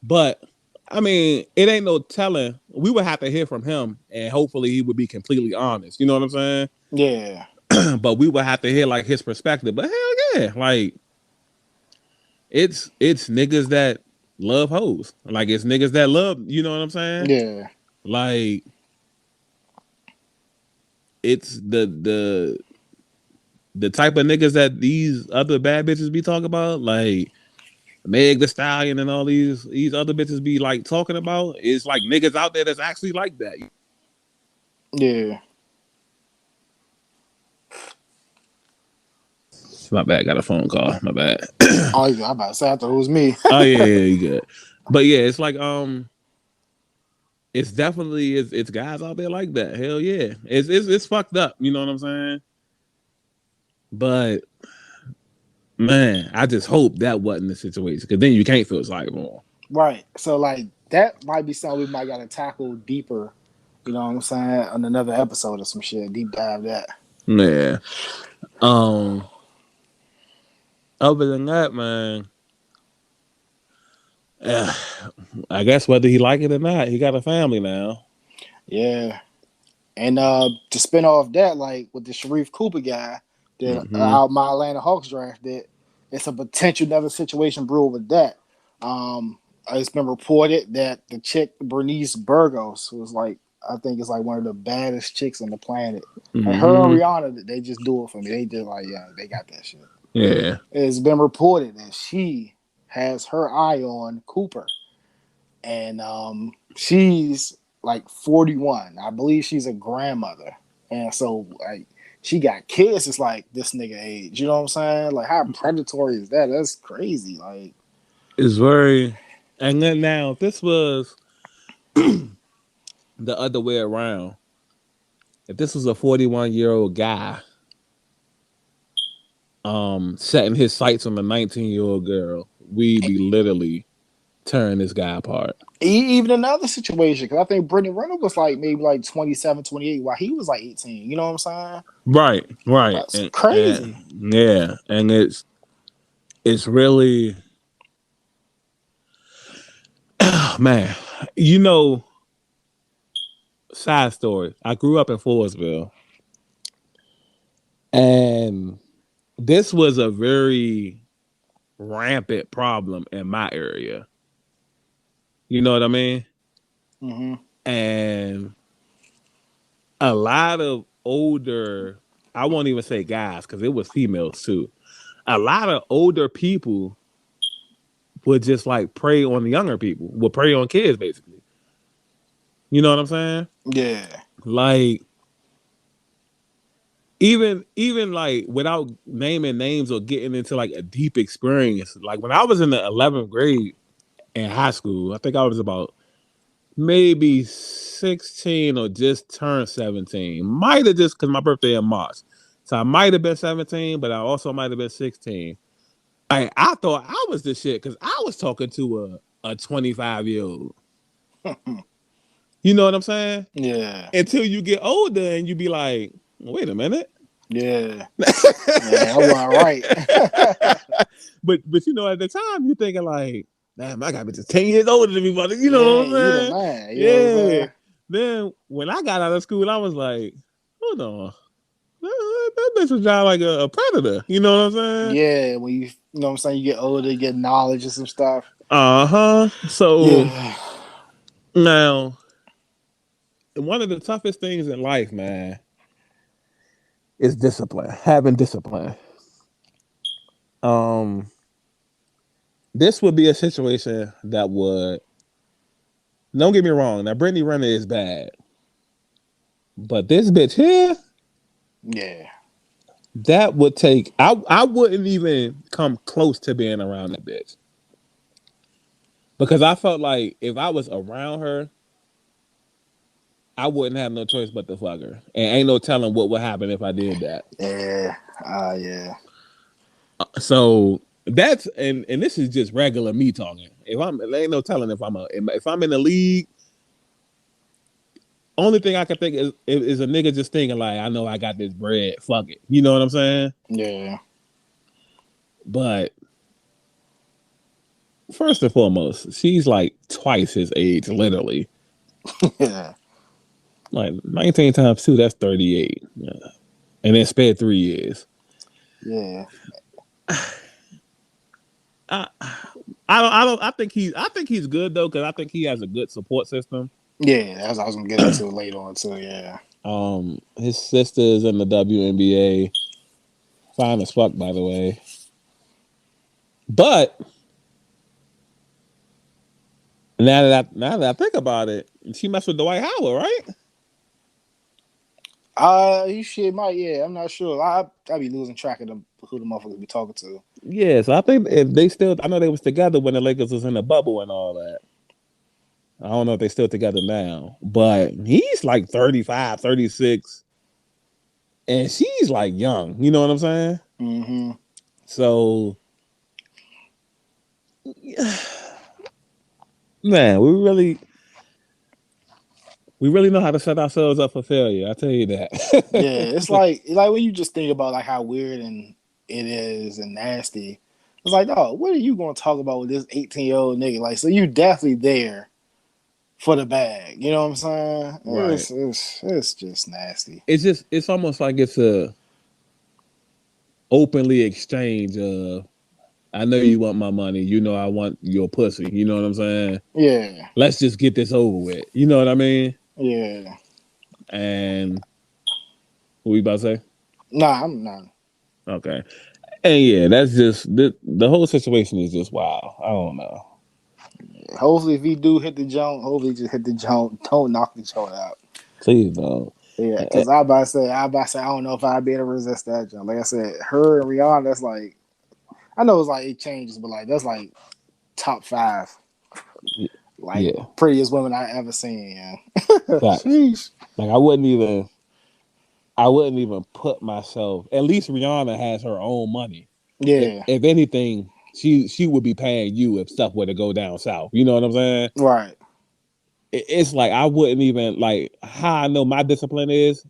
But I mean, it ain't no telling. We would have to hear from him, and hopefully he would be completely honest. You know what I'm saying? Yeah. But we would have to hear like his perspective. But hell yeah, like it's niggas that love hoes. Like it's niggas that love. You know what I'm saying? Yeah. Like it's the type of niggas that these other bad bitches be talking about, like Meg the Stallion and all these other bitches be like talking about. It's like niggas out there that's actually like that. Yeah. My bad, got a phone call. My bad. Oh, I'm about to say I thought it was me. Oh yeah, you good. But yeah, it's like it's definitely it's guys out there like that. Hell yeah, it's fucked up. You know what I'm saying? But man, I just hope that wasn't the situation because then you can't feel sorry for him. Right. So like that might be something we might gotta tackle deeper. You know what I'm saying? On another episode or some shit. Deep dive that. Yeah. Um. Other than that, man, uh, I guess whether he like it or not, he got a family now. Yeah. And to spin off that, like with the Sharif Cooper guy that Mm-hmm. out my Atlanta Hawks drafted, it's a potential another situation brewing with that. It's been reported that the chick Bernice Burgos was like, I think it's like one of the baddest chicks on the planet. Like her and Mm-hmm. Rihanna, they just do it for me. They just like, yeah, they got that shit. Yeah. It's been reported that she has her eye on Cooper, and she's like 41. I believe she's a grandmother, and so like she got kids. It's like this nigga age. You know what I'm saying? Like how predatory is that? That's crazy. Like It's very. And then now, if this was the other way around, if this was a 41-year-old guy, setting his sights on a 19-year-old girl, we'd be literally tearing this guy apart. even another situation because I think Brittany Reynolds was like maybe like 27, 28, while he was like 18. You know what I'm saying? Right, right, That's crazy. and yeah, and it's really, man, you know. Side story: I grew up in Forestville, and this was a very rampant problem in my area. You know what I mean? Mm-hmm. And a lot of older, I won't even say guys because it was females too. A lot of older people would just like prey on the younger people, would prey on kids basically. You know what I'm saying? Yeah. Like even like without naming names or getting into like a deep experience. Like when I was in the 11th grade in high school, I think I was about maybe 16 or just turned 17. Might have just because my birthday in March. So I might have been 17, but I also might have been 16. I thought I was the shit because I was talking to a 25-year-old. You know what I'm saying? Yeah. Until you get older and you be like, wait a minute. Yeah. Yeah. I wasn't right. but you know, at the time you thinking like, damn, I got to be just 10 years older than me, buddy. You know Yeah. what I'm You the saying? man. You know what I'm Yeah. saying? Then when I got out of school, I was like, hold on. That bitch was just like a predator. You know what I'm saying? Yeah, when you know what I'm saying, you get older, you get knowledge and some stuff. Uh-huh. So Yeah. now, one of the toughest things in life, man, is discipline. Having discipline. Um, this would be a situation that would, don't get me wrong, now Brittany Renner is bad. But this bitch here, Yeah. that would take I wouldn't even come close to being around that bitch. Because I felt like if I was around her, I wouldn't have no choice but to fuck her. And ain't no telling what would happen if I did that. Yeah. Yeah. So that's and this is just regular me talking. If I'm there ain't no telling if I'm in the league, only thing I can think is a nigga just thinking like, I know I got this bread, fuck it. You know what I'm saying? Yeah. But first and foremost, she's like twice his age, literally. Yeah. Like 19 times 2, that's 38. Yeah. And then spare 3 years. Yeah. I, I think he's good though, because I think he has a good support system. Yeah. That's what I was gonna get into later on too. Yeah. His sister's in the WNBA. Fine as fuck, by the way. But now that I think about it, she messed with Dwight Howard, right? You shit might, yeah, I'm not sure. I be losing track of who the motherfuckers be talking to. Yeah, so I think if they still, I know they was together when the Lakers was in the bubble and all that. I don't know if they still together now, but he's like 35, 36, and she's like young. You know what I'm saying? Mm-hmm. So, man, we really know how to set ourselves up for failure. I tell you that. Yeah, it's like when you just think about like how weird and it is and nasty. It's like, oh, what are you gonna talk about with this 18-year-old nigga? Like, so you definitely there for the bag. You know what I'm saying? Right. It's just nasty. It's almost like it's a openly exchange of I know you want my money, you know I want your pussy. You know what I'm saying? Yeah, Let's just get this over with. You know what I mean? yeah. And what we about to say? Nah, I'm not. Okay. And yeah, that's just the whole situation is just wow. I don't know. Hopefully, if he do hit the jump, hopefully just hit the jump. Don't knock the joint out. Please don't. Yeah, because I about to say, I don't know if I'd be able to resist that jump. Like I said, her and Rihanna, that's like, I know it's like it changes, but like that's like top 5, like Yeah. prettiest women I ever seen. Yeah. Facts. Sheesh. Like I wouldn't even put myself. At least Rihanna has her own money. Yeah. If anything, she would be paying you if stuff were to go down south. You know what I'm saying? Right. It's like I wouldn't even like how I know my discipline is.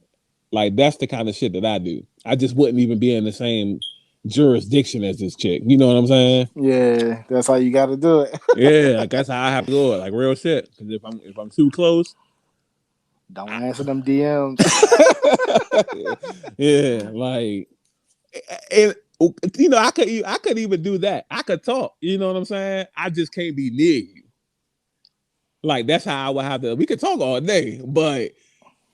Like that's the kind of shit that I do. I just wouldn't even be in the same jurisdiction as this chick. You know what I'm saying? Yeah, that's how you got to do it. Yeah, like that's how I have to go. Like real shit. Because if I'm too close, Don't answer them DMs. yeah, like and I could even do that. I could talk. You know what I'm saying? I just can't be near you. Like that's how I would have to. We could talk all day, but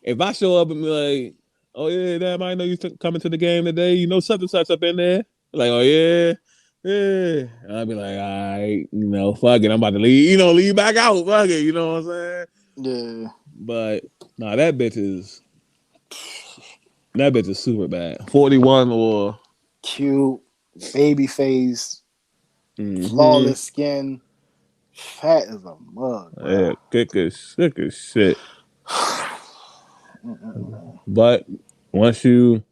if I show up and be like, "Oh yeah, damn, I know you coming to the game today. You know such and such up in there." Like, "Oh yeah, yeah." And I'd be like, "All right, fuck it, I'm about to leave. Leave back out. Fuck it. You know what I'm saying?" Yeah. But nah, that bitch is super bad. 41 or Cute, baby face, mm-hmm. flawless skin, fat as a mug, bro. Yeah, sick as shit. But once you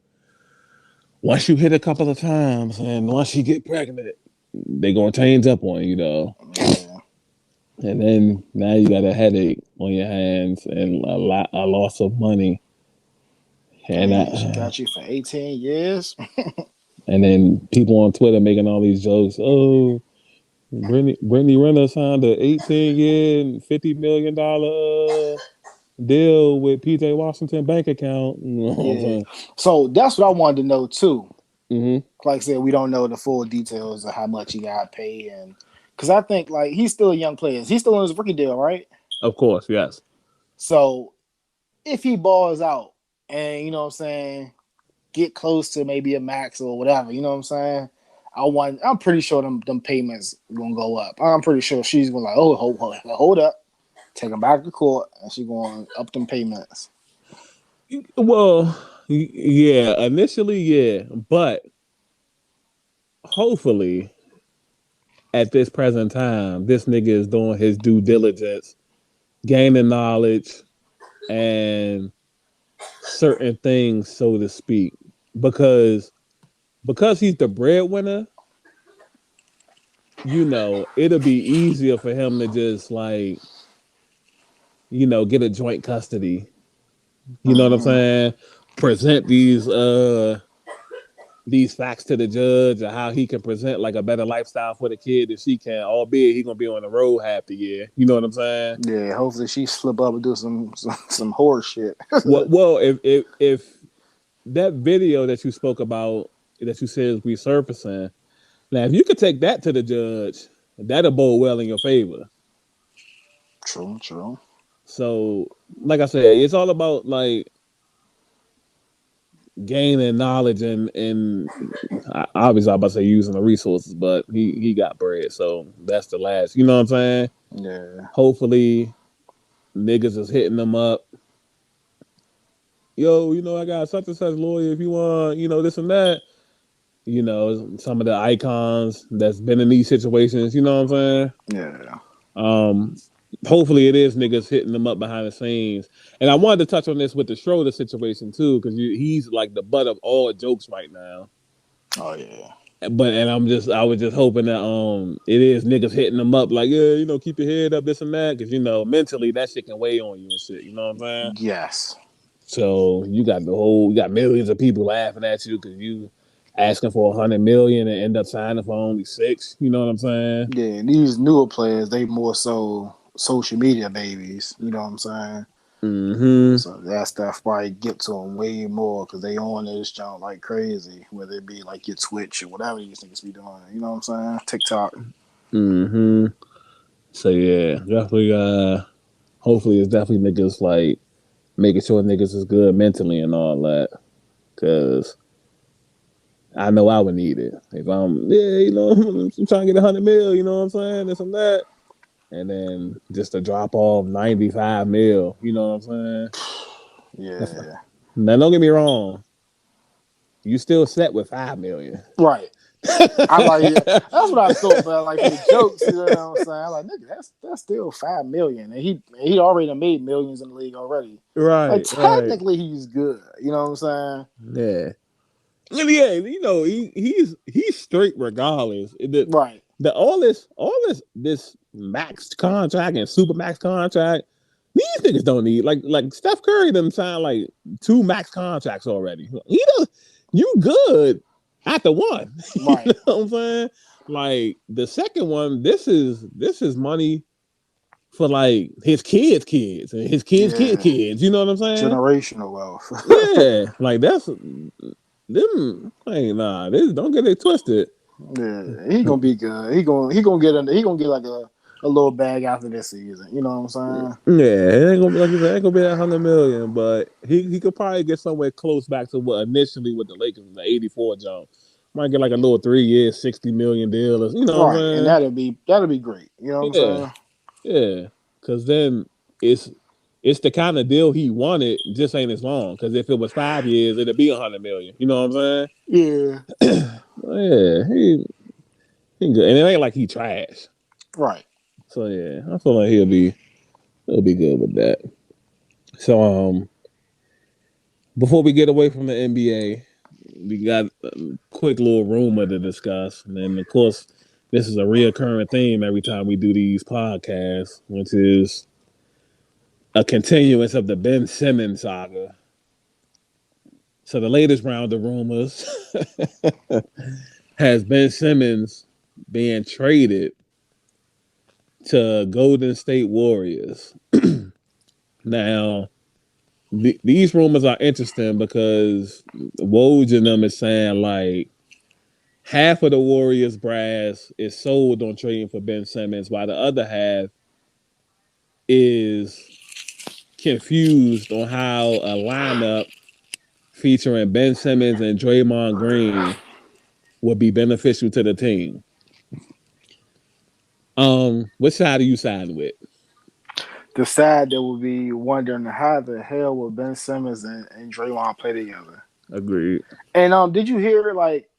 hit a couple of times and once you get pregnant, they gonna change up on you though. Yeah. And then now you got a headache on your hands and a loss of money. Dang, she got you for 18 years. And then people on Twitter making all these jokes. Oh, Brittany Renner signed an 18-year and $50 million deal with PJ Washington bank account. You know what I'm Yeah. saying? So that's what I wanted to know too. Mm-hmm. Like I said, we don't know the full details of how much he got paid, and because I think like he's still a young player. He's still on his rookie deal, right? Of course, yes. So if he balls out and what I'm saying, get close to maybe a max or whatever, you know what I'm saying? I'm pretty sure them payments gonna go up. I'm pretty sure she's gonna like, oh, hold up, take him back to court, and she's going up them payments. Well, yeah, initially, yeah, but hopefully, at this present time, this nigga is doing his due diligence, gaining knowledge, and certain things, so to speak, because he's the breadwinner. It'll be easier for him to just like, get a joint custody. You know what I'm saying? Present these facts to the judge of how he can present like a better lifestyle for the kid if she can, albeit he gonna be on the road half the year. You know what I'm saying? Yeah, hopefully she slip up and do some horror shit. Well, if that video that you spoke about that you said is resurfacing, now if you could take that to the judge, that'll bode well in your favor. True. So, like I said, it's all about like gaining knowledge and obviously I'm about to say using the resources, but he got bread, so that's the last. You know what I'm saying? Yeah. Hopefully, niggas is hitting them up. Yo, I got such and such lawyer if you want, this and that. Some of the icons that's been in these situations. You know what I'm saying? Yeah. hopefully it is niggas hitting them up behind the scenes. And I wanted to touch on this with the Schroeder situation too, because he's like the butt of all jokes right now. Oh yeah. But I was just hoping that it is niggas hitting them up like, yeah, keep your head up, this and that, because mentally that shit can weigh on you and shit. You know what I'm saying? Yes. So you got millions of people laughing at you because you asking for $100 million and end up signing for only 6. You know what I'm saying? Yeah, these newer players, they more so social media babies. You know what I'm saying? Mm-hmm. So that stuff probably get to them way more because they on this junk like crazy, whether it be like your Twitch or whatever these niggas be doing. You know what I'm saying? TikTok. Mm-hmm. So yeah, definitely. Hopefully it's definitely niggas like making sure niggas is good mentally and all that, because I know I would need it if I'm I'm trying to get $100 million. You know what I'm saying? This and that. And then just to drop off 95 mil, you know what I'm saying? Yeah. Now don't get me wrong, you still set with 5 million. Right. I like it. That's what I thought, but like for the jokes, you know what I'm saying? I'm like, nigga, that's still 5 million. And he already made millions in the league already. Like Right. technically he's good. You know what I'm saying? Yeah. Yeah, he's straight regardless. Right. All this max contract and super max contract, these niggas don't need like Steph Curry them signed like 2 max contracts already. You good at the one. Right. You know what I'm saying? Like the second one, this is money for like his kids' and his kids. You know what I'm saying? Generational wealth. Yeah, like that's them. Like nah, don't get it twisted. Yeah, he gonna be good. He gonna get like a little bag after this season. You know what I'm saying? Yeah, it ain't gonna be like you said, it ain't gonna be that $100 million, but he could probably get somewhere close back to what initially with the Lakers, the '84 jump. Might get like a little 3 years, $60 million deal. You know what I'm saying? And that'll be great. You know what I'm saying? Yeah, because then it's the kind of deal he wanted, just ain't as long. Because if it was 5 years, it'd be $100 million. You know what I'm saying? Yeah. Yeah, he good, and it ain't like he trash. Right. So yeah, I feel like he'll be good with that. So before we get away from the NBA, we got a quick little rumor to discuss, and then of course this is a reoccurring theme every time we do these podcasts, which is a continuance of the Ben Simmons saga. So the latest round of rumors has Ben Simmons being traded to Golden State Warriors. Now, these rumors are interesting because Woj and them is saying like half of the Warriors brass is sold on trading for Ben Simmons, while the other half is confused on how a lineup featuring Ben Simmons and Draymond Green would be beneficial to the team. Which side are you siding with? The side that will be wondering how the hell will Ben Simmons and Draymond play together. Agreed. And did you hear like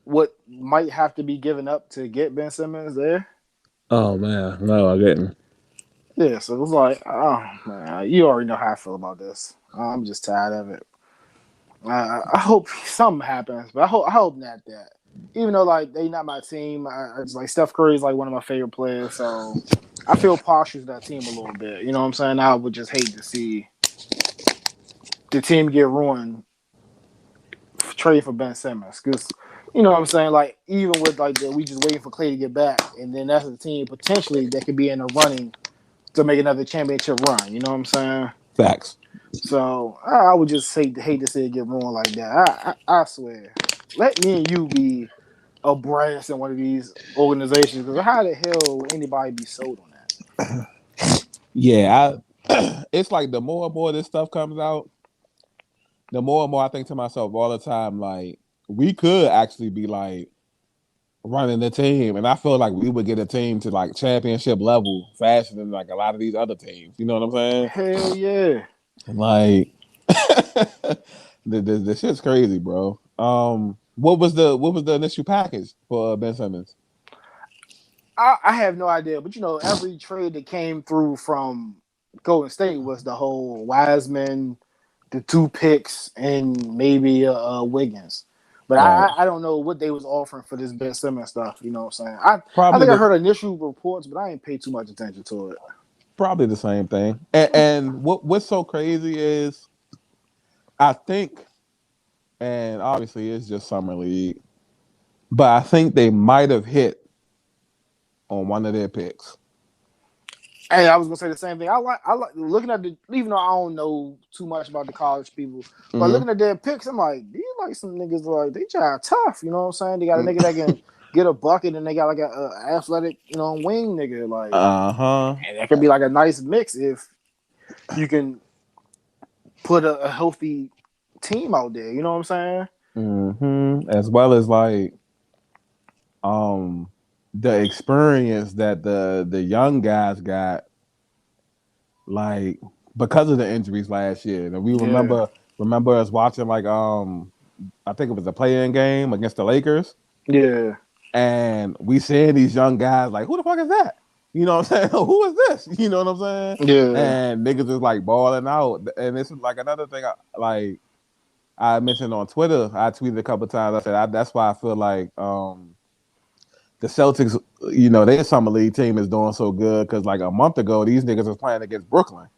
what might have to be given up to get Ben Simmons there? Oh man, no, I didn't. Yeah, so it was like, oh man, you already know how I feel about this. I'm just tired of it. I hope something happens, but I hope not that. Even though like they not my team, I just like Steph Curry is like one of my favorite players, so I feel partial to that team a little bit. You know what I'm saying? I would just hate to see the team get ruined trade for Ben Simmons, because you know what I'm saying. Like even with like we just waiting for Clay to get back, and then that's a team potentially that could be in the running to make another championship run. You know what I'm saying? Facts. So I would just hate to see it get ruined like that. I swear, let me and you be a brass in one of these organizations, because how the hell would anybody be sold on that? Yeah, it's like the more and more this stuff comes out, the more and more I think to myself all the time, like we could actually be like running the team, and I feel like we would get a team to like championship level faster than like a lot of these other teams. You know what I'm saying? Hell yeah! Like the shit's crazy, bro. What was the initial package for Ben Simmons? I have no idea, but every trade that came through from Golden State was the whole Wiseman, the 2 picks, and maybe Wiggins. But Right. I don't know what they was offering for this Ben Simmons stuff. You know what I'm saying? I Probably think I the heard initial reports, but I ain't paid too much attention to it. probably the same thing. And what's so crazy is I think, and obviously it's just summer league, but I think they might have hit on one of their picks. Hey, I was gonna say the same thing. I like looking at even though I don't know too much about the college people, but Mm-hmm. looking at their picks, I'm like, these like some niggas like they try tough. You know what I'm saying? They got a nigga that can get a bucket, and they got like a athletic, wing nigga. Like, Uh huh. and that could be like a nice mix if you can put a healthy team out there. You know what I'm saying? Mm-hmm. As well as like um the experience that the young guys got, like because of the injuries last year. And we Yeah, remember us watching like I think it was a play-in game against the Lakers, yeah, and we seeing these young guys like, who the fuck is that? You know what I'm saying? Who is this? You know what I'm saying? yeah, And niggas is like balling out. And this is like another thing like I mentioned on Twitter. I tweeted a couple times. I said that's why I feel like the Celtics, their summer league team is doing so good because like a month ago, these niggas was playing against Brooklyn.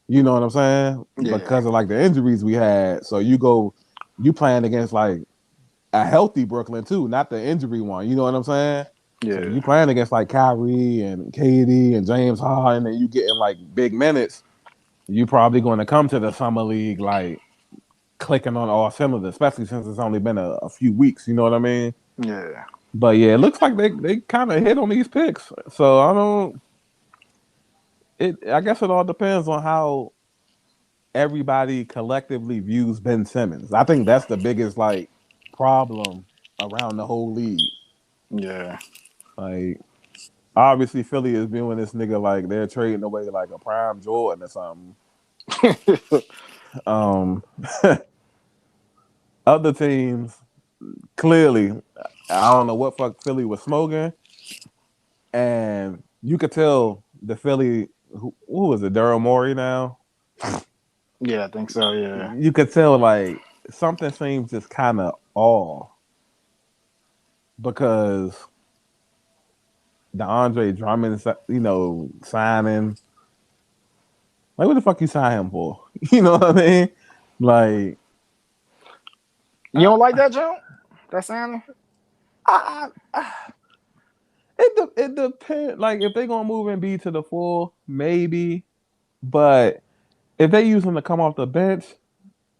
You know what I'm saying? yeah, Because of like the injuries we had. So you playing against like a healthy Brooklyn too, not the injury one. You know what I'm saying? So yeah, you playing against like Kyrie and KD and James Harden, and you getting like big minutes. You probably going to come to the summer league like clicking on all cylinders, especially since it's only been a few weeks. You know what I mean? yeah. But yeah, it looks like they kind of hit on these picks. So I don't. I guess it all depends on how everybody collectively views Ben Simmons. I think that's the biggest like problem around the whole league. Yeah. Like obviously Philly is viewing this nigga like they're trading away like a prime Jordan or something. Um Other teams clearly I don't know what fuck Philly was smoking, and you could tell the Philly who was it, Daryl Morey now? Yeah, I think so. Yeah. You could tell like something seems just kind of off because the Andre Drummond, signing. Like, what the fuck you sign him for? You know what I mean? Like, You don't like that, Joe? That sounding? I, I, it depends. Like, if they gonna move and be to the full, maybe. But if they use him to come off the bench,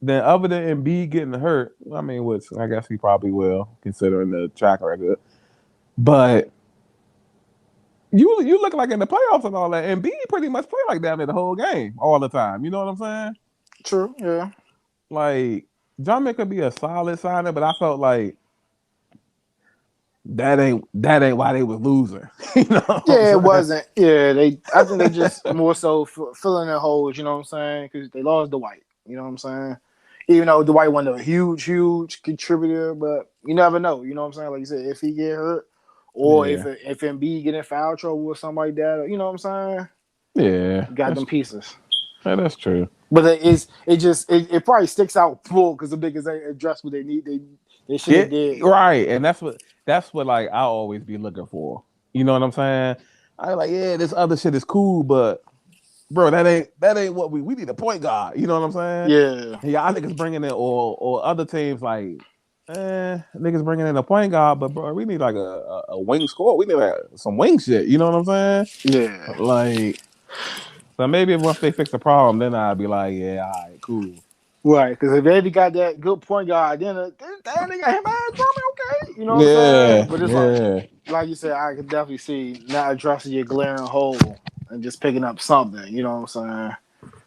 then other than Embiid getting hurt, I mean, which I guess he probably will, considering the track record. But you look like in the playoffs and all that, Embiid pretty much play like that in the whole game all the time. You know what I'm saying? True. Yeah. Like John could be a solid signer, but I felt like that ain't why they was losing. You know what I'm Yeah, it saying? wasn't. Yeah, I think they just more so filling their holes. You know what I'm saying? Because they lost Dwight. You know what I'm saying? Even though Dwight wasn't a huge contributor, but you never know. You know what I'm saying? Like you said, if he get hurt, or Yeah, if Embiid get in foul trouble or something like that, you know what I'm saying? yeah, You got them pieces. that's true. But it probably sticks out full because the niggas ain't addressed what they need. They should have It did. right, and that's what like I always be looking for. You know what I'm saying? I like this other shit is cool, but bro, that ain't what we need a point guard. You know what I'm saying? Yeah, Y'all niggas bringing in or other teams like niggas bringing in a point guard, but bro, we need like a wing score. We need like some wing shit. You know what I'm saying? yeah. Like, so maybe once they fix the problem, then I'd be like, yeah, all right, cool. Right, because if they already got that good point guard, then they got him out Drummond, okay. You know what I'm saying? Yeah, But it's yeah, like you said, I could definitely see not addressing your glaring hole and just picking up something. You know what I'm saying?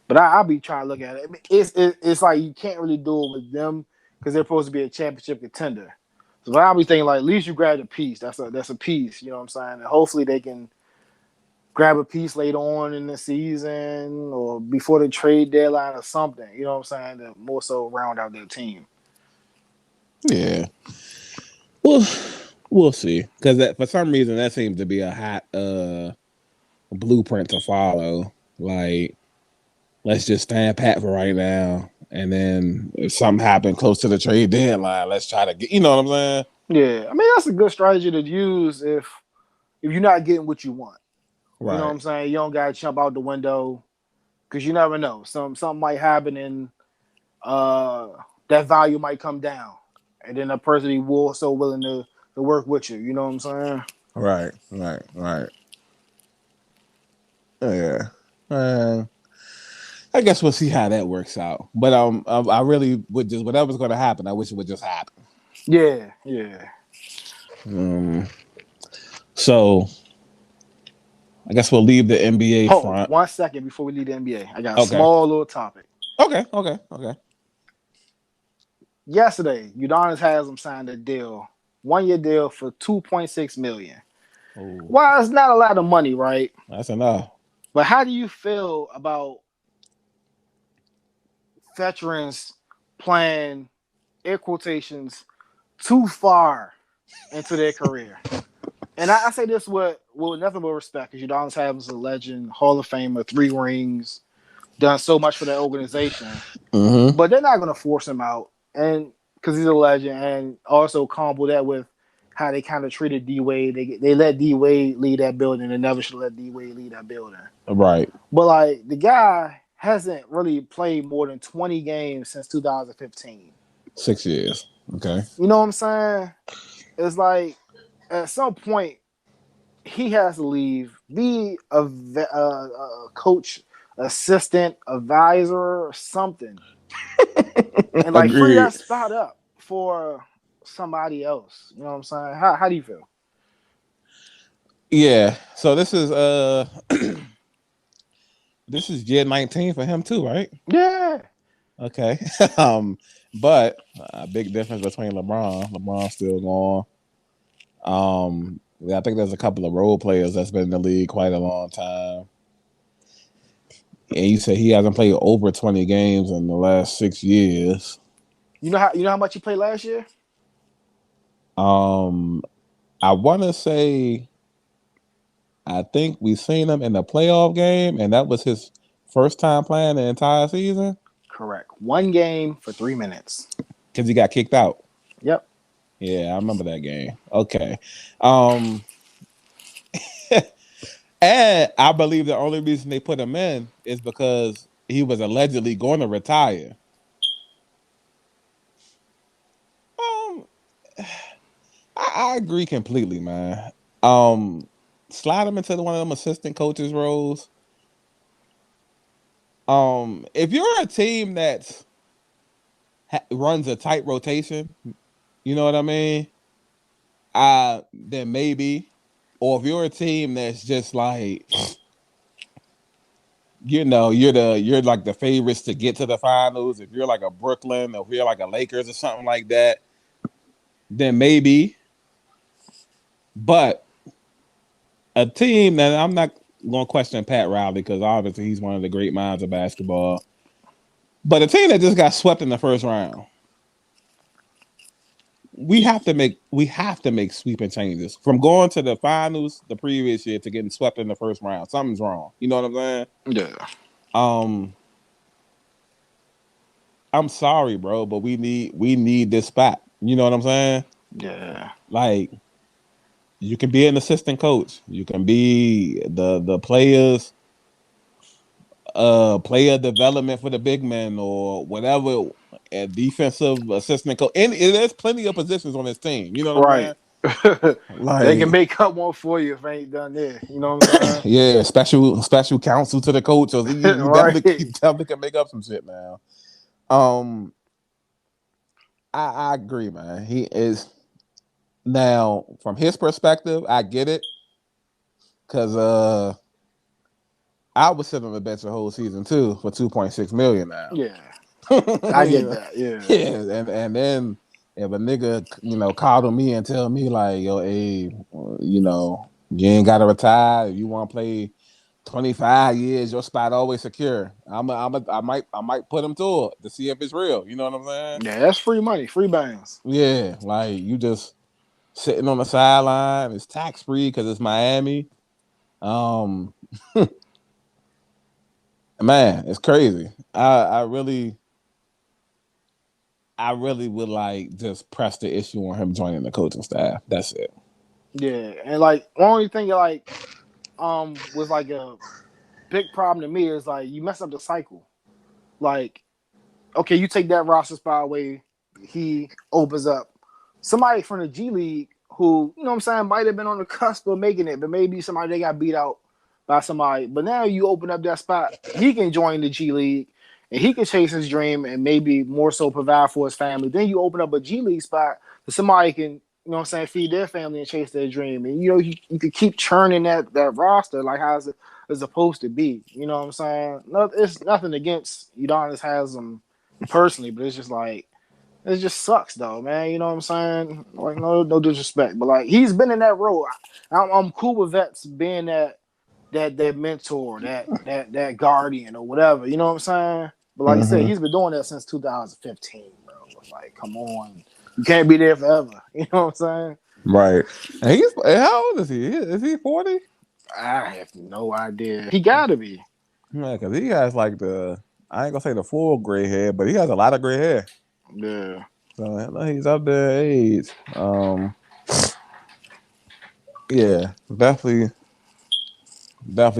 But I'll be trying to look at it. I mean, it's like you can't really do it with them because they're supposed to be a championship contender. So I'll be thinking like, at least you grabbed a piece. That's a piece. You know what I'm saying? And hopefully they can grab a piece later on in the season or before the trade deadline or something. You know what I'm saying? To more so round out their team. yeah. Well, We'll see, because for some reason that seems to be a hot blueprint to follow. Like, let's just stand pat for right now, and then if something happened close to the trade deadline, let's try to get. You know what I'm saying? Yeah, I mean that's a good strategy to use if you're not getting what you want. You know what Right. I'm saying? You don't gotta jump out the window because you never know. Something might happen and uh that value might come down, and then a person will so willing to work with you. You know what I'm saying? Right. Right. Right. Yeah. Uh, I guess we'll see how that works out. But I really would just whatever's going to happen. I wish it would just happen. Yeah, yeah. Um, so I guess we'll leave the NBA Hold on front. 1 second before we leave the NBA. I got a Okay. small little topic. Okay. Okay. Okay. Yesterday, Udonis has him signed a deal, 1 year deal for 2.6 million. Oh, Well, it's not a lot of money, right? that's enough. But how do you feel about veterans playing air quotations too far into their career? And I say this with nothing but respect, because Udonis Haslem's a legend, Hall of Famer, 3 rings, done so much for that organization. Mm-hmm. But they're not going to force him out, and because he's a legend, and also combo that with how they kind of treated D Wade. They let D Wade lead that building, and never should let D Wade lead that building. Right. But like the guy hasn't really played more than 20 games since 2015. 6 years. Okay. You know what I'm saying? It's like at some point he has to leave, be a coach, assistant, advisor, or something, and like free Agreed. that spot up for somebody else. You know what I'm saying? How do you feel? Yeah. So this is this is year 19 for him too, right? Yeah. Okay. um, but a big difference between LeBron. LeBron's still going. Yeah, I think there's a couple of role players that's been in the league quite a long time. And you say he hasn't played over 20 games in the last 6 years. You know how much he played last year? Um, I want to say I think we seen him in the playoff game, and that was his first time playing the entire season Correct. 1 game for 3 minutes. because he got kicked out. Yep. Yeah, I remember that game. Okay. Um, and I believe the only reason they put him in is because he was allegedly going to retire. Um, I agree completely, man. Slide him into one of them assistant coaches roles. If you're a team that runs a tight rotation, you know what I mean? Then maybe, or if you're a team that's just like, you're like the favorites to get to the finals. If you're like a Brooklyn, or if you're like a Lakers or something like that, then maybe. But a team that I'm not going to question Pat Riley because obviously he's one of the great minds of basketball. But a team that just got swept in the first round, we have to make sweeping changes from going to the finals the previous year to getting swept in the first round. Something's wrong. You know what I'm saying? Yeah. Um, I'm sorry, bro, but we need this spot. You know what I'm saying? Yeah. Like, you can be an assistant coach. You can be the players player development for the big men or whatever, a defensive assistant coach. And there's plenty of positions on this team. You know what I'm Right. saying? They can Like, make up one for you if I ain't done there. You know what I'm yeah, special counsel to the coach. Or saying? you Right. definitely can make up some shit now. Um, I agree, man. He is now from his perspective. I get it because I was sitting on the bench the whole season too for 2.6 million now. Yeah. I get Yeah, that. Yeah. yeah, and then if a nigga called on me and tell me like, yo, hey, you ain't gotta retire. If you want to play 25 years, your spot always secure. I might put him to it to see if it's real. You know what I'm saying? Yeah, that's free money, free bands. Yeah, like you just sitting on the sideline. It's tax free because it's Miami. Man, it's crazy. I really would like just press the issue on him joining the coaching staff. That's it. Yeah, and like only thing like was like a big problem to me is like you mess up the cycle. Like, okay, you take that roster spot away, he opens up somebody from the G League who, you know what I'm saying, might have been on the cusp of making it, but maybe somebody they got beat out by somebody. But now you open up that spot, he can join the G League and he can chase his dream and maybe more so provide for his family. Then you open up a G League spot that somebody can, you know what I'm saying, feed their family and chase their dream. And you know, you could keep churning that roster like how it's supposed to be. You know what I'm saying? No, it's nothing against Udonis Haslam personally, but it's just like it just sucks though, man. You know what I'm saying? Like no disrespect, but like he's been in that role. I'm cool with vets being that mentor, that guardian or whatever. You know what I'm saying? But like I said, he's been doing that since 2015, bro. Like, come on, you can't be there forever. You know what I'm saying? Right. And how old is he? Is he 40? I have no idea. He gotta be. Yeah, because he has like I ain't gonna say the full gray hair, but he has a lot of gray hair. Yeah. So he's up there in age. Yeah, definitely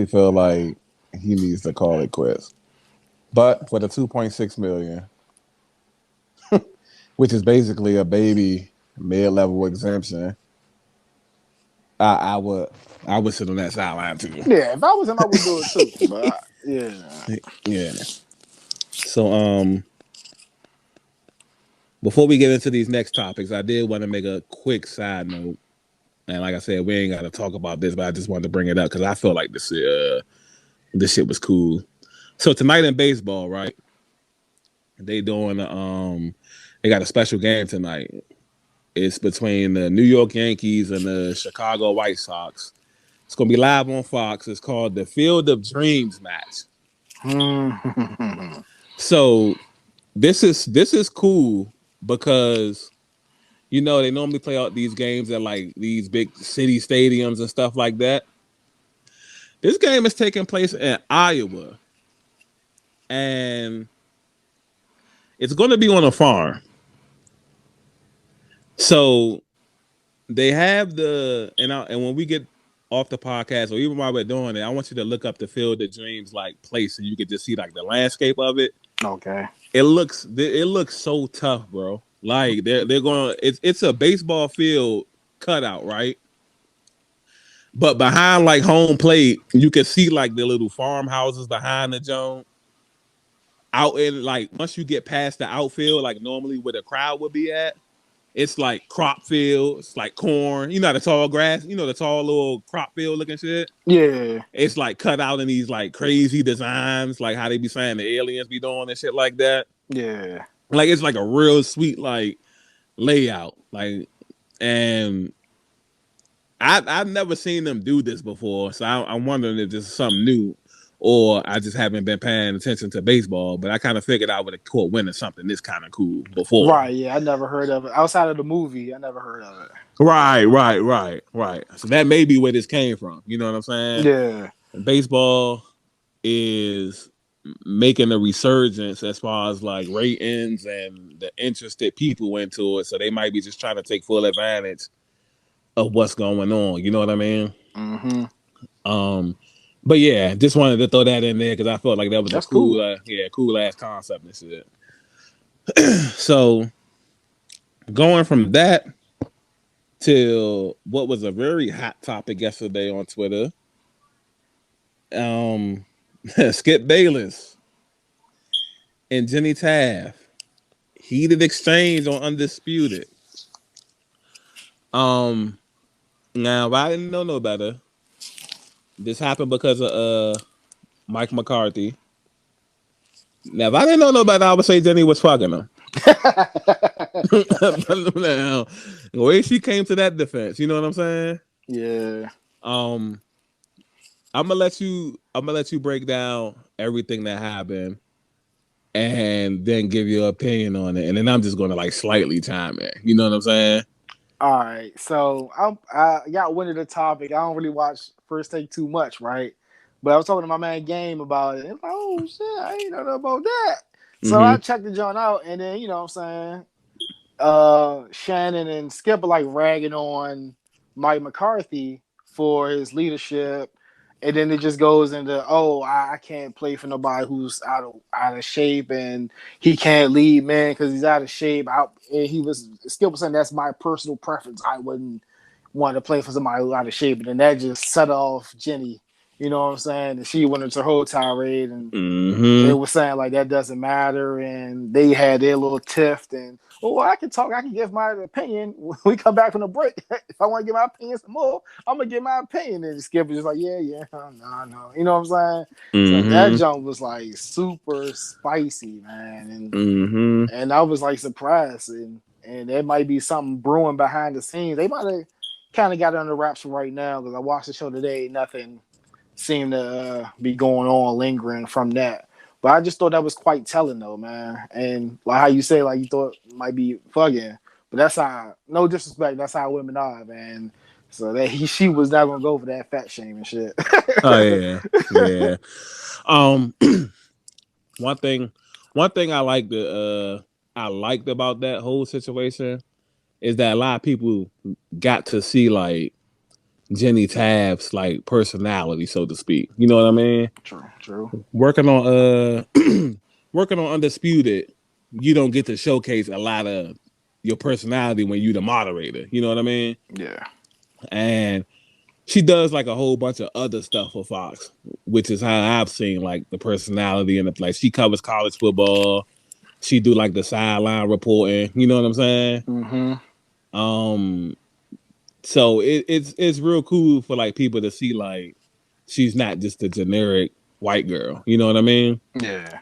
feel like he needs to call it quits. But for the $2.6 million, which is basically a baby mid-level exemption, I would sit on that sideline too. Yeah, if I was him, I would do it too. But yeah. So before we get into these next topics, I did want to make a quick side note. And like I said, we ain't got to talk about this, but I just wanted to bring it up because I feel like this shit was cool. So tonight in baseball, right? They doing they got a special game tonight. It's between the New York Yankees and the Chicago White Sox. It's gonna be live on Fox. It's called the Field of Dreams match. So this is cool because you know they normally play out these games at like these big city stadiums and stuff like that. This game is taking place in Iowa, and it's going to be on a farm. So they have and when we get off the podcast, or even while we're doing it, I want you to look up the Field of Dreams like place, and you can just see like the landscape of it. okay. It looks so tough, bro. Like they're going. It's a baseball field cutout, right? But behind like home plate, you can see like the little farmhouses behind the zone. Out in like once you get past the outfield, like normally where the crowd would be at, it's like crop field, it's like corn. You know the tall grass, you know the tall little crop field looking shit. Yeah. It's like cut out in these like crazy designs, like how they be saying the aliens be doing and shit like that. Yeah. Like it's like a real sweet like layout, like and. I've never seen them do this before, so I'm wondering if this is something new, or I just haven't been paying attention to baseball. But I kind of figured I would have caught wind of something this kind of cool before. Right. Yeah, I never heard of it outside of the movie. I never heard of it. Right. So that may be where this came from. You know what I'm saying? Yeah. Baseball is making a resurgence as far as like ratings and the interested people into it. So they might be just trying to take full advantage of what's going on, you know what I mean? But yeah, just wanted to throw that in there because I felt like that was a cool, cool ass concept and shit. So going from that to what was a very hot topic yesterday on Twitter, Skip Bayless and Jenny Taft heated exchange on Undisputed. Now, if I didn't know no better, this happened because of Mike McCarthy. Now, if I didn't know no better, I would say Jenny was fucking him. Now, the way she came to that defense, you know what I'm saying? Yeah. I'm gonna let you break down everything that happened, and then give your opinion on it, and then I'm just gonna like slightly chime in. You know what I'm saying? All right, so I got wind of the topic. I don't really watch First Take too much, right? But I was talking to my man Game about it. It's like, oh shit, I ain't know about that. So I Mm-hmm. checked the joint out, and then you know what I'm saying, Shannon and Skip are like ragging on Mike McCarthy for his leadership, and then it just goes into, oh, I can't play for nobody who's out of shape, and he can't lead, man, because he's out of shape. And Skip was saying that's my personal preference. I wouldn't want to play for somebody who's out of shape, and then that just set off Jenny. You know what I'm saying? And she went into her whole tirade, and it Mm-hmm. was saying like that doesn't matter, and they had their little tiff. And oh, I can talk, I can give my opinion when we come back from the break. If I want to give my opinion some more, I'm gonna give my opinion. And Skip was just like, yeah, no, you know what I'm saying? So that Mm-hmm. jump was like super spicy, man, Mm-hmm. and I was like surprised, and there might be something brewing behind the scenes. They might have kind of got it under wraps right now because I watched the show today. Nothing seem to be going on lingering from that. But I just thought that was quite telling though, man. And like how you say, like you thought it might be fucking, but that's how. No disrespect, that's how women are, man. So that she was not gonna go for that fat shame and shit. Oh yeah, yeah. Um, one thing, one thing I liked about that whole situation is that a lot of people got to see like Jenny Tab's like personality, so to speak. You know what I mean? True, true. Working on working on Undisputed, you don't get to showcase a lot of your personality when you the moderator. You know what I mean? Yeah. And she does like a whole bunch of other stuff for Fox, which is how I've seen like the personality in the place. She covers college football. She do like the sideline reporting. You know what I'm saying? Mm-hmm. Um, so it's real cool for like people to see like she's not just a generic white girl. You know what I mean? Yeah.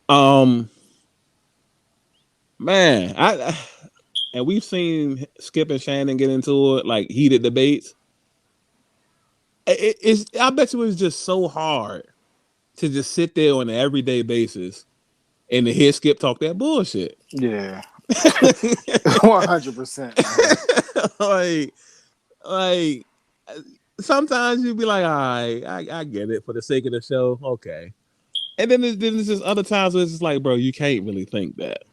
Um, man, I and we've seen Skip and Shannon get into it like heated debates. It's I bet you it was just so hard to just sit there on an everyday basis and to hear Skip talk that bullshit. Yeah. 100%, man. like, like sometimes you'd be like, all right, I get it for the sake of the show, okay. And then there's just other times where it's just like, bro, you can't really think that.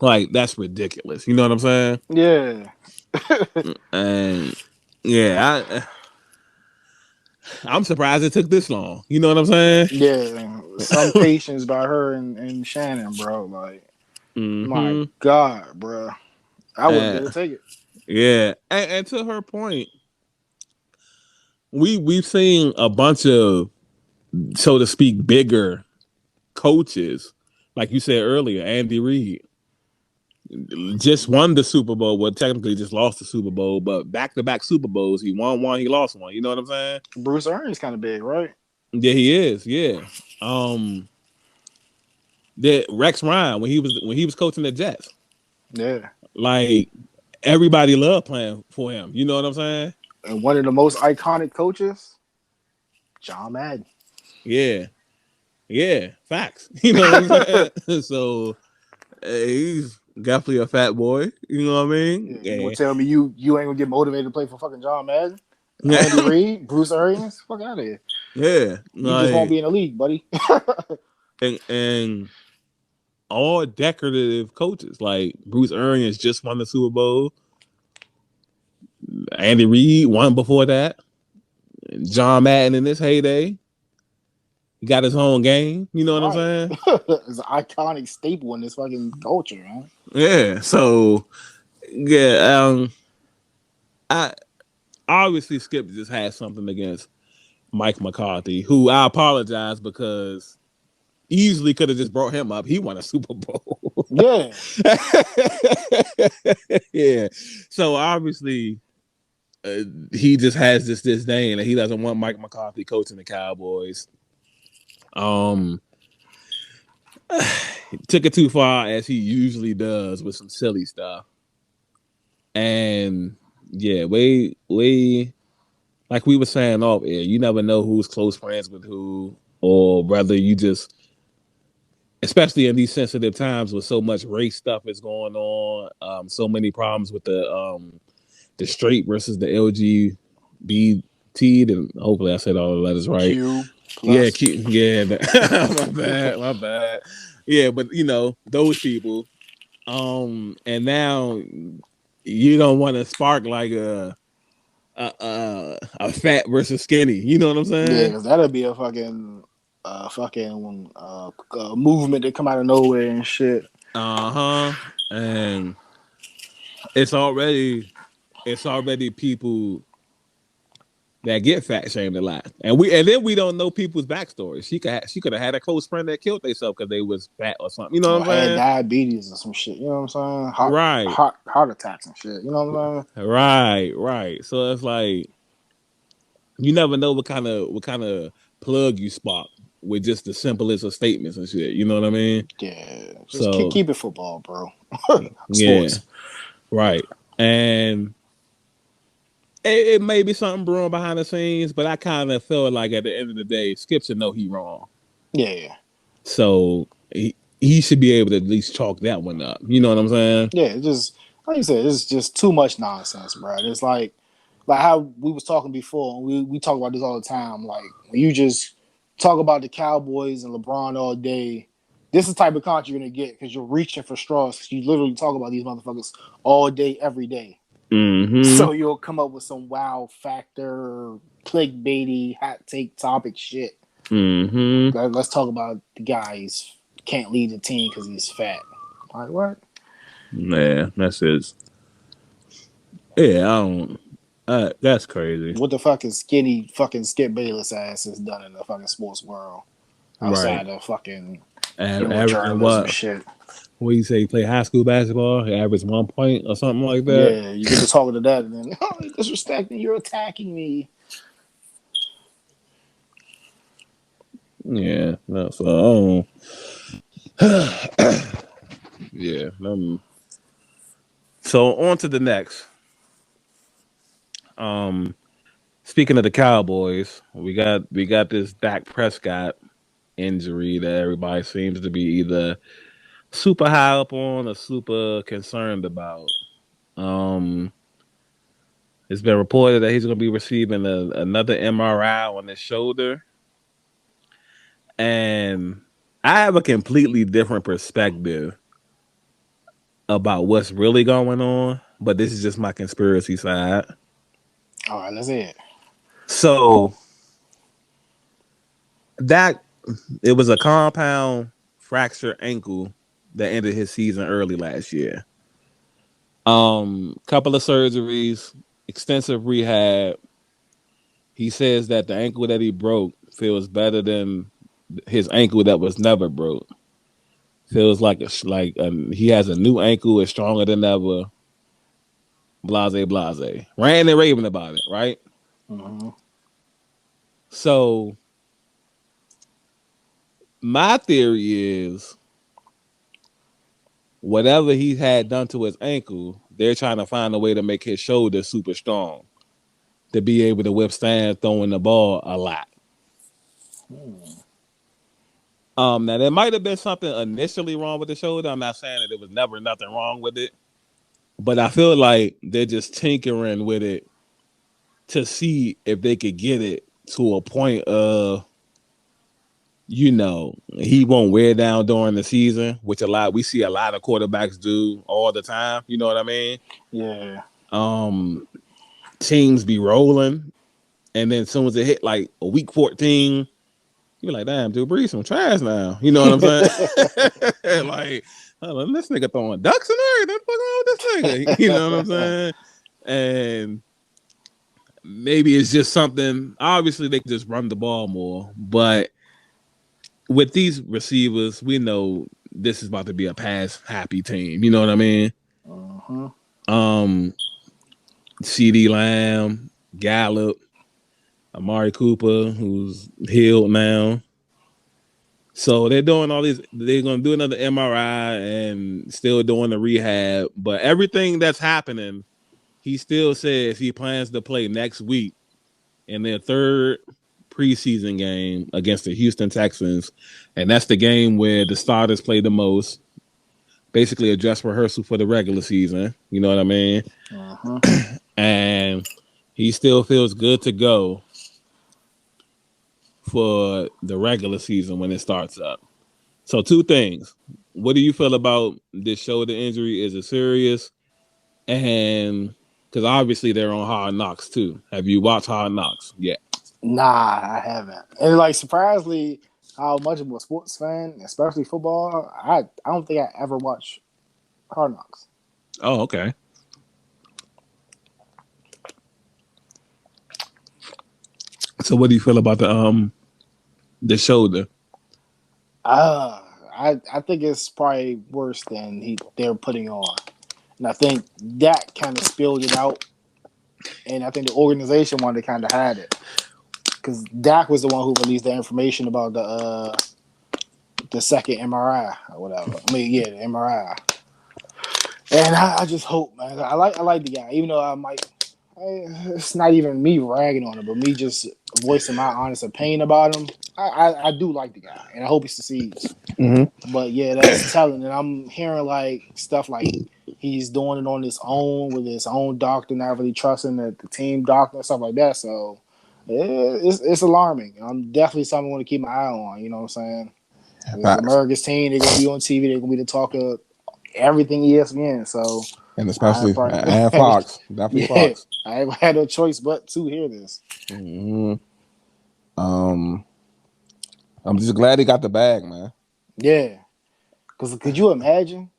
Like that's ridiculous. You know what I'm saying? Yeah. And yeah, I'm surprised it took this long. You know what I'm saying? Yeah. Some patience by her and Shannon, bro. Like, my Mm-hmm. God, bro. I wouldn't be able to take it. Yeah, and to her point, we've seen a bunch of, so to speak, bigger coaches, like you said earlier. Andy Reid just won the Super Bowl. Well, technically just lost the Super Bowl, but back to back Super Bowls, he won one, he lost one. You know what I'm saying? Bruce Arians kind of big, right? Yeah, he is. Yeah. Um, that Rex Ryan when he was coaching the Jets, Yeah. like everybody loved playing for him. You know what I'm saying? And one of the most iconic coaches, John Madden. Yeah. Yeah, facts. You know what I'm saying? So he's definitely a fat boy. You know what I mean? Yeah, you gonna Yeah. tell me you ain't gonna get motivated to play for fucking John Madden? Andy Reid, Bruce Arians, fuck out of here. Yeah. You just won't Like be in the league, buddy. and all decorative coaches. Like Bruce Arians just won the Super Bowl. Andy Reid won before that. John Madden in his heyday. He got his own game. You know what I'm Right. saying? It's an iconic staple in this fucking culture, man. Yeah. So yeah, I obviously Skip just had something against Mike McCarthy, who I apologize because easily could have just brought him up. He won a Super Bowl. Yeah. Yeah. So obviously he just has this disdain and he doesn't want Mike McCarthy coaching the Cowboys. Um took it too far as he usually does with some silly stuff. And yeah, we like we were saying off air, you never know who's close friends with who, or whether you just especially in these sensitive times with so much race stuff is going on, so many problems with the straight versus the LGBT. And hopefully I said all the letters right. Q Yeah, plus. yeah. My bad. Yeah, but those people. And now you don't want to spark like a fat versus skinny. You know what I'm Yeah, saying? because that'll be a movement that come out of nowhere and shit. And it's already people that get fat shamed a lot, and then we don't know people's backstories. She could have had a close friend that killed themselves because they was fat or something. You know Or what I'm had saying? diabetes or some shit. You know what I'm saying? Right, Heart attacks and shit. You know what I'm saying? right. So it's like you never know what kind of plug you spark with just the simplest of statements and shit. You know what I mean? Yeah, just So keep it football, bro. yeah, Sports. right. And it may be something brewing behind the scenes, but I kind of feel like at the end of the day, Skip should know he wrong. Yeah. So he should be able to at least chalk that one up. You know what I'm saying? Yeah, just like you said, it's just too much nonsense, bro. It's like how we was talking before. We talk about this all the time. Like when you just talk about the Cowboys and LeBron all day, this is the type of content you're gonna get because you're reaching for straws. 'Cause you literally talk about these motherfuckers all day, every day. Mm-hmm. So you'll come up with some wow factor, clickbaity, hot take topic shit. Mm-hmm. Let's talk about the guy who's can't lead the team because he's fat. Like what? Yeah, that's it. Yeah, I don't. That's crazy. What the fuck is skinny fucking Skip Bayless ass has done in the fucking sports world Right. outside of fucking Averaging journalism what? shit? What do you say? He play high school basketball. He averaged 1 point or something like that. Yeah, you get to talking to that and then you're disrespecting, you're attacking me. Yeah. No, so yeah. So on to the next. Speaking of the Cowboys, we got this Dak Prescott injury that everybody seems to be either super high up on or super concerned about. Um, it's been reported that he's going to be receiving another MRI on his shoulder, and I have a completely different perspective about what's really going on. But this is just my conspiracy side. All right, let's hear it. So that it was a compound fracture ankle that ended his season early last year. Couple of surgeries, extensive rehab. He says that the ankle that he broke feels better than his ankle that was never broke. Feels like he has a new ankle, is stronger than ever. Blase, blase. Ranting and raving about it, right? Mm-hmm. So my theory is whatever he had done to his ankle, they're trying to find a way to make his shoulder super strong to be able to withstand throwing the ball a lot. Now there might have been something initially wrong with the shoulder. I'm not saying that there was never nothing wrong with it, but I feel like they're just tinkering with it to see if they could get it to a point of, he won't wear down during the season, which we see a lot of quarterbacks do all the time. You know what I mean? Yeah. Teams be rolling, and then as soon as it hit like a week 14, you're like, damn, Drew Brees some trash now. You know what I'm saying? Like, this nigga throwing ducks in there. What's wrong with this nigga? You know what I'm saying? And maybe it's just something. Obviously, they can just run the ball more, but with these receivers, we know this is about to be a pass happy team. You know what I mean? Mm-hmm. CD Lamb, Gallup, Amari Cooper, who's healed now. So they're doing all these. They're going to do another MRI and still doing the rehab. But everything that's happening, he still says he plans to play next week in their third preseason game against the Houston Texans, and that's the game where the starters play the most. Basically, a dress rehearsal for the regular season. You know what I mean? Uh-huh. And he still feels good to go for the regular season when it starts up. So, two things. What do you feel about this shoulder injury? Is it serious? And because obviously they're on Hard Knocks too. Have you watched Hard Knocks yet? Nah, I haven't. And like surprisingly, how much of a sports fan, especially football, I don't think I ever watched Hard Knocks. Oh, okay. So, what do you feel about the shoulder? I think it's probably worse than they're putting on, and I think that kind of spilled it out, and I think the organization wanted to kind of hide it because Dak was the one who released the information about the second MRI or whatever. I mean, yeah, the MRI. And I just hope, man. I like the guy, even though it's not even me ragging on him, but me just voicing my honest opinion about him. I do like the guy, and I hope he succeeds. Mm-hmm. But yeah, that's telling. And I'm hearing like stuff like he's doing it on his own with his own doctor, not really trusting the team doctor and stuff like that. So it's alarming. I'm definitely something I want to keep my eye on. You know what I'm saying? It's America's team. They're gonna be on TV. They're gonna be the talk of everything ESPN. So And especially and Fox, definitely Fox. I ain't had no choice but to hear this. Mm-hmm. I'm just glad he got the bag, man. Yeah, because could you imagine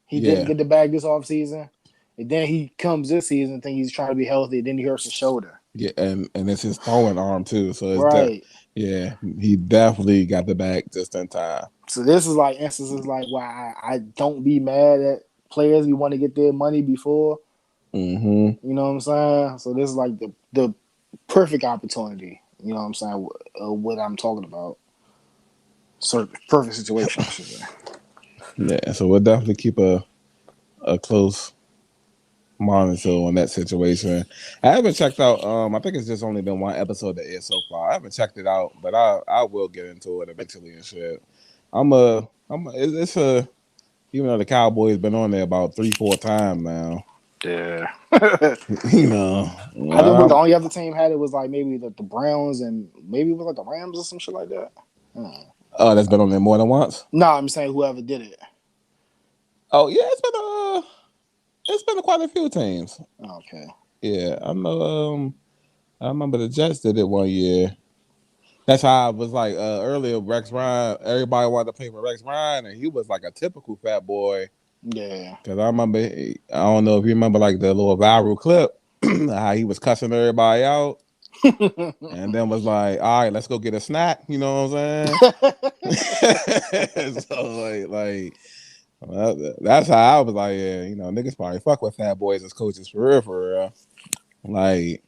he didn't get the bag this offseason, and then he comes this season, think he's trying to be healthy, then he hurts his shoulder. Yeah, and it's his throwing arm too. So it's right. He definitely got the bag just in time. So this is like instances like why I don't be mad at players. We want to get their money before. Mm-hmm. You know what I'm saying? So this is like the perfect opportunity. You know what I'm saying? What I'm talking about. So perfect situation, I should say. Yeah, so we'll definitely keep a close monitor on that situation. I haven't checked out. I think it's just only been one episode that is so far. I haven't checked it out, but I will get into it eventually and shit. It's even though the Cowboys been on there about 3-4 times now. Yeah. You know, I think the only other team had it was like maybe the Browns and maybe it was like the Rams or some shit like that. Oh, that's been on there more than once? No, I'm saying whoever did it. Oh yeah, it's been quite a few teams. Okay. Yeah, I remember the Jets did it one year. That's how I was like earlier. Rex Ryan, everybody wanted to play with Rex Ryan, and he was like a typical fat boy. Yeah. Because I remember, I don't know if you remember like the little viral clip how he was cussing everybody out, and then was like, "All right, let's go get a snack." You know what I'm saying? So that's how I was like, yeah, you know, niggas probably fuck with fat boys as coaches for real, for real. Like,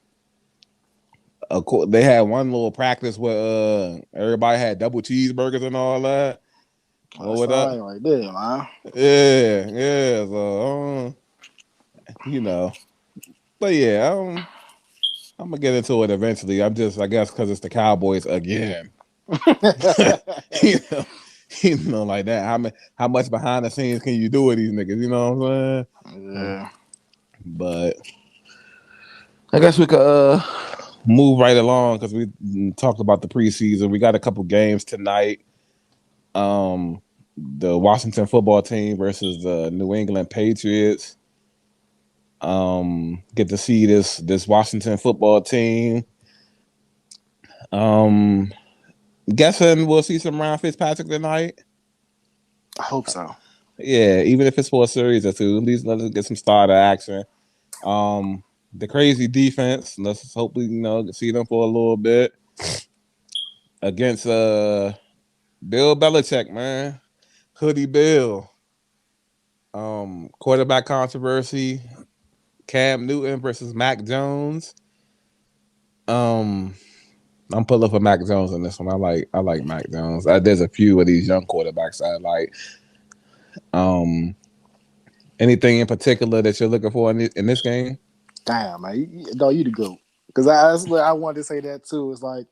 they had one little practice where everybody had double cheeseburgers and all that. What up? Right there, man. Yeah. So, you know, but yeah, I'm gonna get into it eventually. I guess, because it's the Cowboys again. you know, like that. How much behind the scenes can you do with these niggas? You know what I'm saying? Yeah. But I guess we could move right along because we talked about the preseason. We got a couple games tonight. The Washington football team versus the New England Patriots. Get to see this Washington football team. Guessing we'll see some Ryan Fitzpatrick tonight. I hope so. Yeah, even if it's for a series or two, at least let us get some starter action. The crazy defense. Let's hopefully see them for a little bit against Bill Belichick, man. Hoodie Bill. Quarterback controversy. Cam Newton versus Mac Jones. I'm pulling for Mac Jones in this one. I like Mac Jones. There's a few of these young quarterbacks I like. Anything in particular that you're looking for in this game? Damn, man. You the GOAT. Because I wanted to say that too. It's like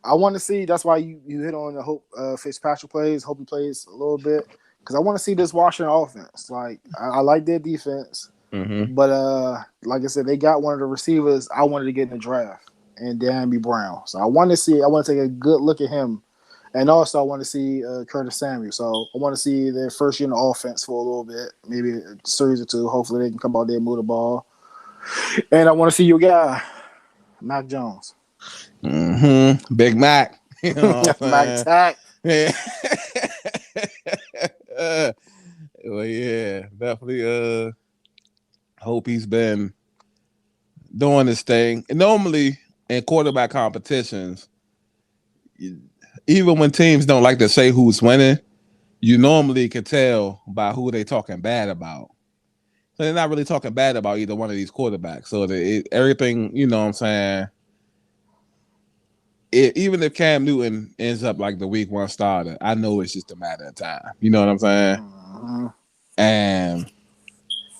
I want to see. That's why you hit on the hope Fitzpatrick plays. Hope he plays a little bit because I want to see this Washington offense. Like I like their defense, but like I said, they got one of the receivers I wanted to get in the draft, and Danby Brown. So I want to see. I want to take a good look at him, and also I want to see Curtis Samuel. So I want to see their first year in the offense for a little bit, maybe a series or two. Hopefully they can come out there and move the ball, and I want to see your guy, Mac Jones. Big Mac. You know what I'm Mac saying? Tack. Yeah. Well, yeah, definitely. Hope he's been doing this thing. And normally in quarterback competitions, even when teams don't like to say who's winning, you normally can tell by who they talking bad about. So they're not really talking bad about either one of these quarterbacks. So everything, you know what I'm saying? Even if Cam Newton ends up like the week 1 starter, I know it's just a matter of time. You know what I'm saying? And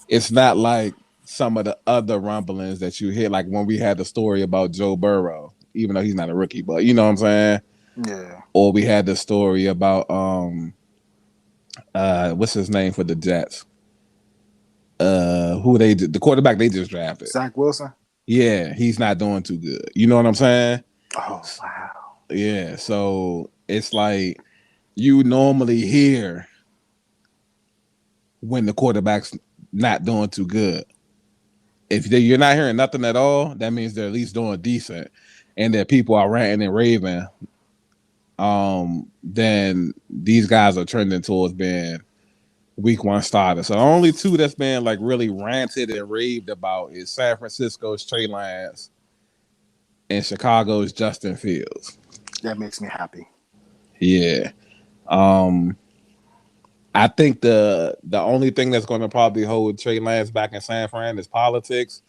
it's not like some of the other rumblings that you hear, like when we had the story about Joe Burrow, even though he's not a rookie, but you know what I'm saying? Yeah. Or we had the story about what's his name for the Jets? The quarterback they just drafted. Zach Wilson? Yeah, he's not doing too good. You know what I'm saying? Oh, wow. Yeah, so it's like you normally hear when the quarterback's not doing too good. If you're not hearing nothing at all, that means they're at least doing decent, and that people are ranting and raving. Then these guys are trending towards being week 1 starters. So the only two that's been like really ranted and raved about is San Francisco's Trey Lance and Chicago's Justin Fields. That makes me happy. Yeah. I think the only thing that's going to probably hold Trey Lance back in San Fran is politics.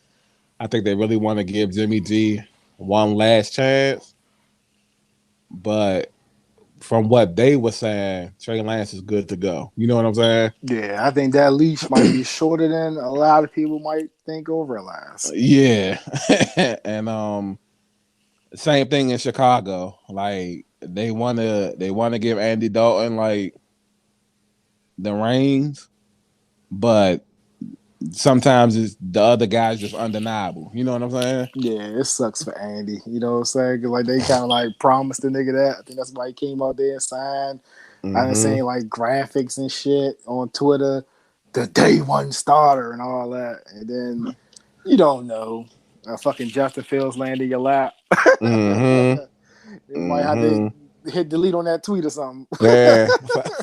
I think they really want to give Jimmy G one last chance. But from what they were saying, Trey Lance is good to go. You know what I'm saying? Yeah, I think that leash might be shorter than a lot of people might think or realize. Yeah. And same thing in Chicago. Like they wanna give Andy Dalton like the reins, but sometimes it's the other guy's just undeniable. You know what I'm saying? Yeah, it sucks for Andy. You know what I'm saying? 'Cause, like they kind of like promised the nigga that. I think that's why he came out there and signed. I been seeing like graphics and shit on Twitter, the day 1 starter and all that, and then you don't know. Fucking Justin Fields land in your lap. You might have to hit delete on that tweet or something. Yeah,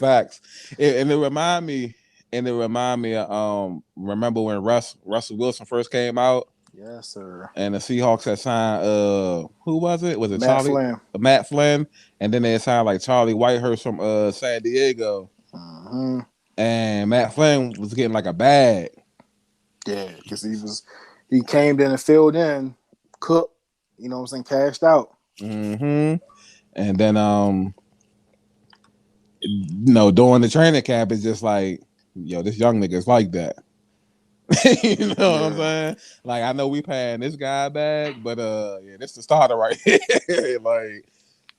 facts. And it remind me of remember when Russell Wilson first came out? Yes, sir. And the Seahawks had signed who was it? Was it Matt Flynn? Matt Flynn, and then they had signed like Charlie Whitehurst from San Diego. And Matt Flynn was getting like a bag. Yeah, because he came in and filled in, cooked, you know what I'm saying, cashed out. And then during the training camp, it's just like, yo, this young nigga's like that. You know what I'm saying? Like, I know we paying this guy back, but yeah, this the starter right here. Like,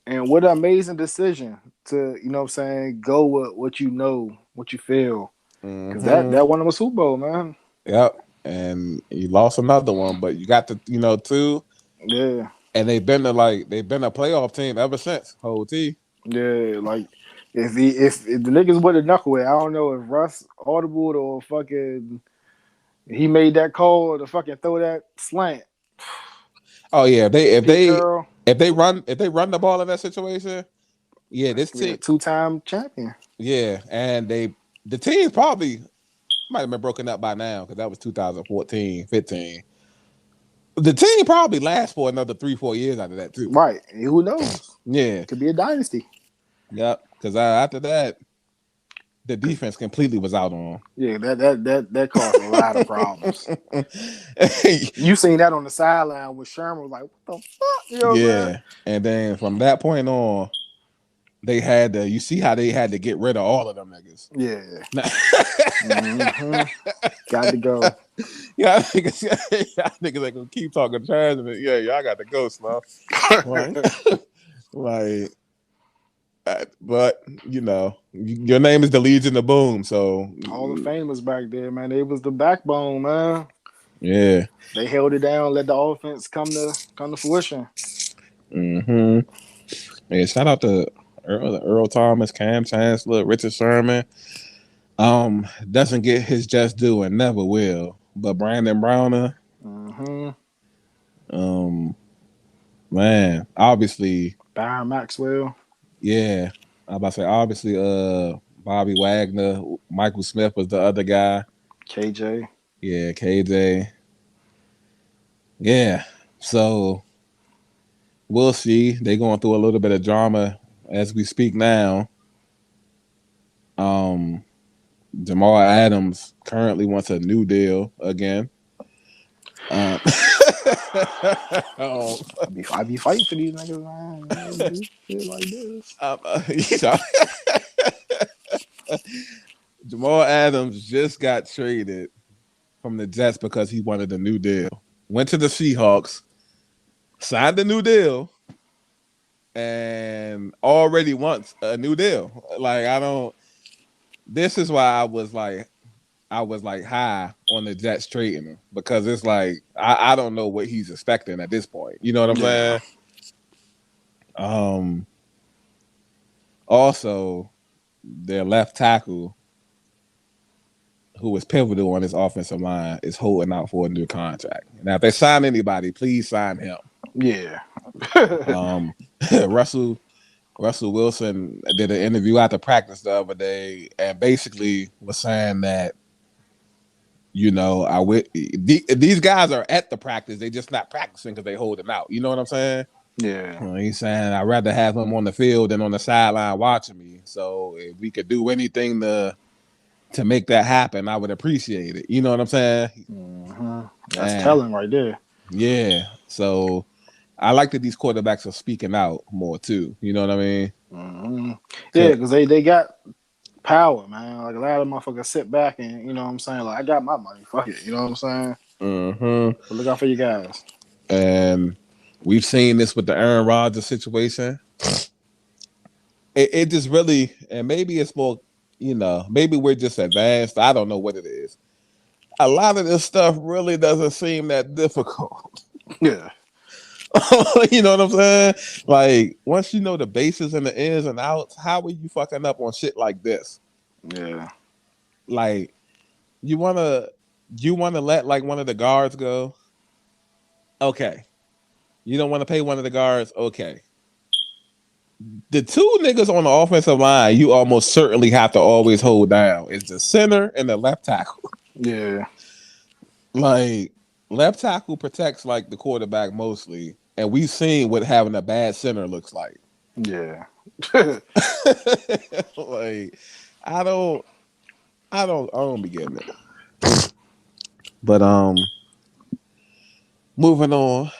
and what an amazing decision to, you know what I'm saying, go with what you know, what you feel. Because that won him a Super Bowl, man. Yep. And you lost another one, but you got the, two. Yeah. And they've been a playoff team ever since, whole team. Yeah, like if the niggas with a knucklehead, I don't know if Russ audible or fucking he made that call to fucking throw that slant. Oh yeah, if they run the ball in that situation, yeah, this team 2-time champion. Yeah, and the team probably might have been broken up by now because that was 2014, 15. The team probably lasts for another 3-4 years after that too. Right. And who knows? Yeah. Could be a dynasty. Yep. Because after that, the defense completely was out on. Yeah, that caused a lot of problems. You seen that on the sideline when Sherman was like, "What the fuck?" You know, man? And then from that point on, they had to. You see how they had to get rid of all of them niggas. Yeah. Got to go. Yeah, niggas ain't gonna keep talking trash. Yeah, y'all got to go, Slow. Like, but you know, your name is the Legion of Boom, so Hall of Famers back there, man. They was the backbone, man. yeah. They held it down, let the offense come to fruition. Mm-hmm. Yeah, shout out to Earl Thomas, Cam Chancellor, Richard Sherman. Doesn't get his just due and never will. But Brandon Browner, Mm-hmm. um, man, obviously, Byron Maxwell, yeah. I about to say obviously, Bobby Wagner, Michael Smith was the other guy. KJ. Yeah, KJ. Yeah. So we'll see. They going through a little bit of drama as we speak now. Um, Jamal Adams currently wants a new deal again. Um, oh, I be fighting for these niggas, man. Do shit like this. you know, Jamal Adams just got traded from the Jets because he wanted a new deal. Went to the Seahawks, signed a new deal, and already wants a new deal. Like I don't. This is why I was like high on the Jets trading him because it's like I don't know what he's expecting at this point. You know what I'm Yeah. saying? Um. Also, their left tackle, who was pivotal on his offensive line, is holding out for a new contract. Now, if they sign anybody, please sign him. Yeah. Um, Russell Wilson did an interview after practice the other day and basically was saying that these guys are at the practice, they just not practicing because they holding out. You know what I'm saying? Yeah. He's saying I'd rather have him on the field than on the sideline watching me. So if we could do anything to make that happen, I would appreciate it. You know what I'm saying? Mm-hmm. That's And telling right there. yeah, so I like that these quarterbacks are speaking out more too. You know what I mean? Mm-hmm. Yeah, because they got power, man. Like a lot of motherfuckers sit back and you know what I'm saying. Like I got my money, fuck it. You know what I'm saying. Mm-hmm. But look out for you guys. And we've seen this with the Aaron Rodgers situation. It just really, and maybe it's more, maybe we're just advanced. I don't know what it is. A lot of this stuff really doesn't seem that difficult. Yeah. You know what I'm saying? Like once you know the bases and the ins and outs, how are you fucking up on shit like this? Yeah. Like you wanna let like one of the guards go? Okay. You don't want to pay one of the guards? Okay. The two niggas on the offensive line you almost certainly have to always hold down is the center and the left tackle. Yeah. Like left tackle protects like the quarterback mostly, and we've seen what having a bad center looks like. Yeah. Like I don't be getting it. But moving on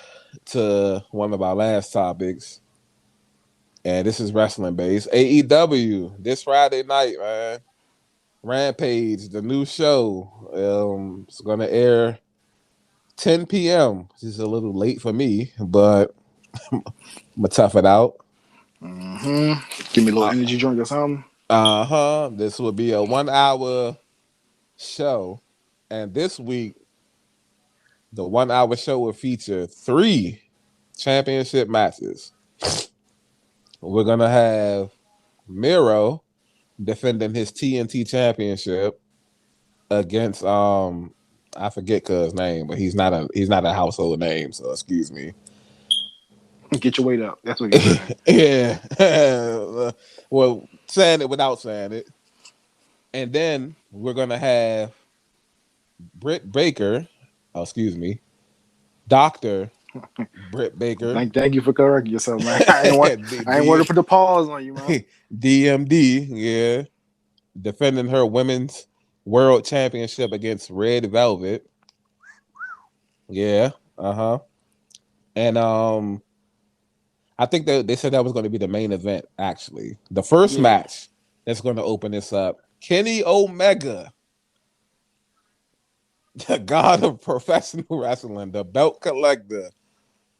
to one of our last topics, and this is wrestling based. AEW this Friday night, man. Rampage, the new show. It's gonna air 10 p.m. This is a little late for me, but I'm gonna tough it out. Mm-hmm. Give me a little energy drink or something. This will be a 1 hour show, and this week the 1 hour show will feature 3 championship matches. We're gonna have Miro defending his TNT championship against I forget cuz name, but he's not a household name, so excuse me. Get your weight up. That's what he's saying. Yeah. Well, saying it without saying it. And then we're gonna have Britt Baker, excuse me, Doctor Britt Baker, Thank you for correcting yourself, man. I ain't want to put the pause on you, man. DMD, yeah, defending her women's world championship against Red Velvet. Yeah, and I think they said that was going to be the main event. Actually, the first Yeah. match that's going to open this up, Kenny Omega, the god of professional wrestling, the belt collector,